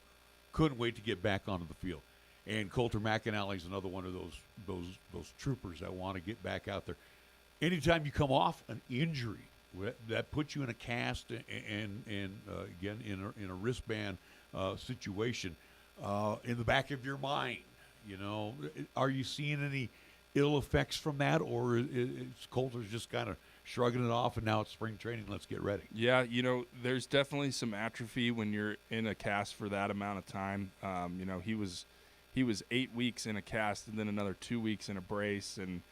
couldn't wait to get back onto the field. And Coulter McAnally is another one of those troopers that want to get back out there. Anytime you come off an injury, that puts you in a cast and again in a wristband situation, in the back of your mind. Are you seeing any ill effects from that, or is Coulter's just kind of shrugging it off and now it's spring training, let's get ready? Yeah, there's definitely some atrophy when you're in a cast for that amount of time. He was 8 weeks in a cast and then another 2 weeks in a brace, and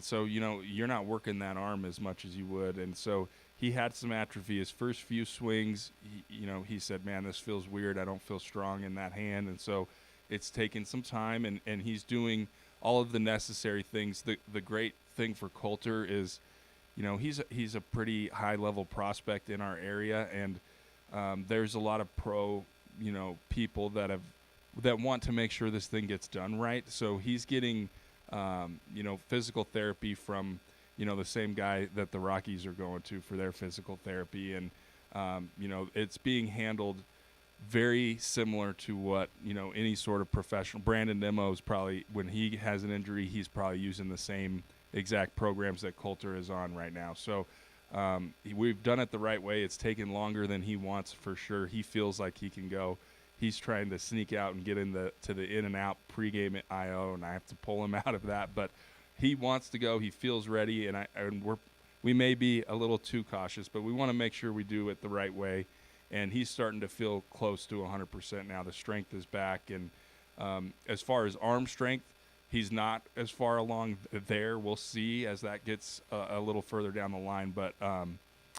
so you're not working that arm as much as you would, and so he had some atrophy. His first few swings, he said, man, this feels weird. I don't feel strong in that hand, and so it's taken some time, and he's doing all of the necessary things. The great thing for Coulter is, he's a pretty high-level prospect in our area, and there's a lot of pro, people that want to make sure this thing gets done right. So he's getting, physical therapy from, the same guy that the Rockies are going to for their physical therapy, and it's being handled very similar to what, any sort of professional. Brandon Nemo's probably, when he has an injury, he's probably using the same exact programs that Coulter is on right now. So we've done it the right way. It's taken longer than he wants for sure. He feels like he can go. He's trying to sneak out and get to the in and out pregame at IO, and I have to pull him out of that. But he wants to go. He feels ready, and we may be a little too cautious, but we want to make sure we do it the right way. And he's starting to feel close to 100% now. The strength is back, and as far as arm strength, he's not as far along there. We'll see as that gets a little further down the line. But,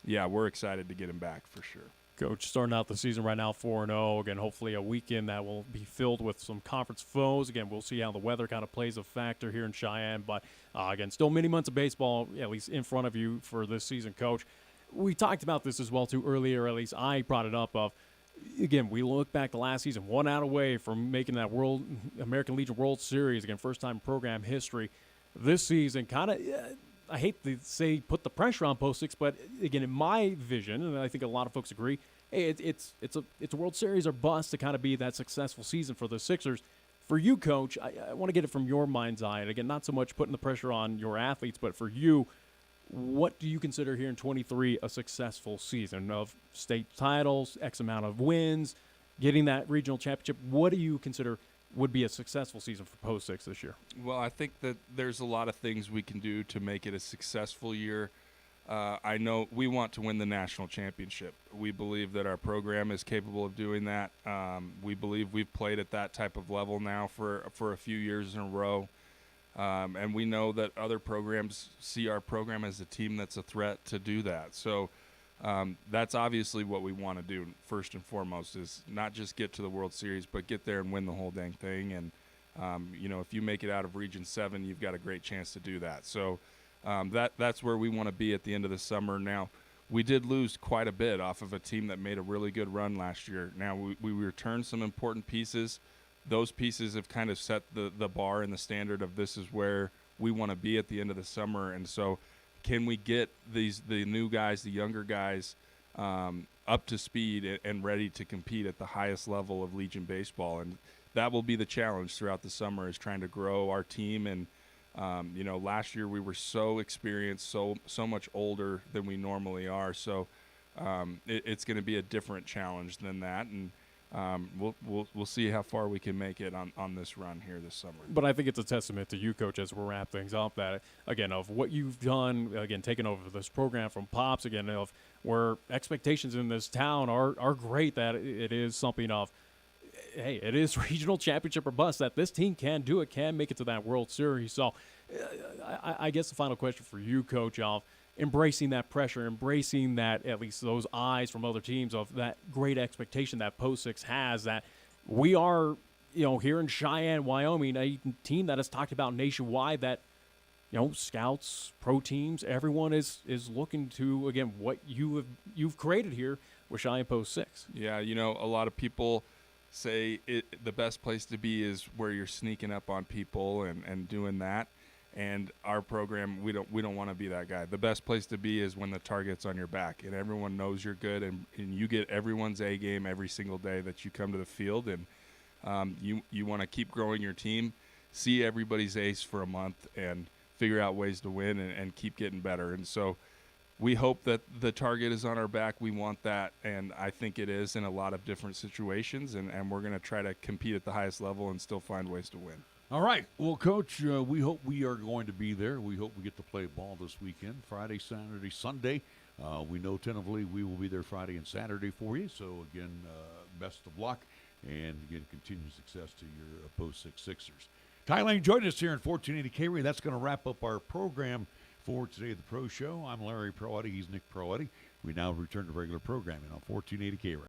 yeah, we're excited to get him back for sure. Coach, starting out the season right now 4-0. Again, hopefully a weekend that will be filled with some conference foes. Again, we'll see how the weather kind of plays a factor here in Cheyenne. But, again, still many months of baseball, at least in front of you for this season, Coach. We talked about this as well, too, earlier. At least I brought it up of, again, we look back to last season, 1 out away from making that American Legion World Series. Again, first time in program history. This season kind of, I hate to say put the pressure on Post 6, but, again, in my vision, and I think a lot of folks agree, hey, it's a World Series or bust to kind of be that successful season for the Sixers. For you, Coach, I want to get it from your mind's eye. And, again, not so much putting the pressure on your athletes, but for you, what do you consider here in 23 a successful season of state titles, X amount of wins, getting that regional championship? What do you consider would be a successful season for Post 6 this year? Well, I think that there's a lot of things we can do to make it a successful year. I know we want to win the national championship. We believe that our program is capable of doing that. We believe we've played at that type of level now for a few years in a row. And we know that other programs see our program as a team that's a threat to do that. So that's obviously what we want to do first and foremost, is not just get to the World Series, but get there and win the whole dang thing. And, if you make it out of Region 7, you've got a great chance to do that. So that's where we want to be at the end of the summer. Now, we did lose quite a bit off of a team that made a really good run last year. Now, we returned some important pieces. Those pieces have kind of set the bar and the standard of this is where we want to be at the end of the summer. And so can we get the new guys, the younger guys, up to speed and ready to compete at the highest level of Legion baseball? And that will be the challenge throughout the summer, is trying to grow our team. And, last year we were so experienced, so much older than we normally are. So it's going to be a different challenge than that. And we'll see how far we can make it on this run here this summer. But I think it's a testament to you, Coach, as we wrap things up, that, again, of what you've done, again, taking over this program from Pops, again, of where expectations in this town are great, that it is something of, hey, it is regional championship or bust, that this team can do it, can make it to that World Series. So I guess the final question for you, Coach, of embracing that pressure, embracing that, at least those eyes from other teams, of that great expectation that Post 6 has, that we are, here in Cheyenne, Wyoming, a team that is talked about nationwide, that, scouts, pro teams, everyone is looking to, again, what you've created here with Cheyenne Post 6. Yeah, a lot of people say the best place to be is where you're sneaking up on people and doing that. And our program, we don't want to be that guy. The best place to be is when the target's on your back and everyone knows you're good, and you get everyone's A game every single day that you come to the field. And you want to keep growing your team, see everybody's ace for a month, and figure out ways to win and keep getting better. And so we hope that the target is on our back. We want that, and I think it is in a lot of different situations. And we're going to try to compete at the highest level and still find ways to win. All right. Well, Coach, we hope we are going to be there. We hope we get to play ball this weekend, Friday, Saturday, Sunday. We know tentatively we will be there Friday and Saturday for you. So, again, best of luck, and, again, continued success to your Post 6 Sixers. Lain joined us here in 1480 K-Ray. That's going to wrap up our program for today, the Pro Show. I'm Larry Proietti. He's Nick Proietti. We now return to regular programming on 1480 K-Ray.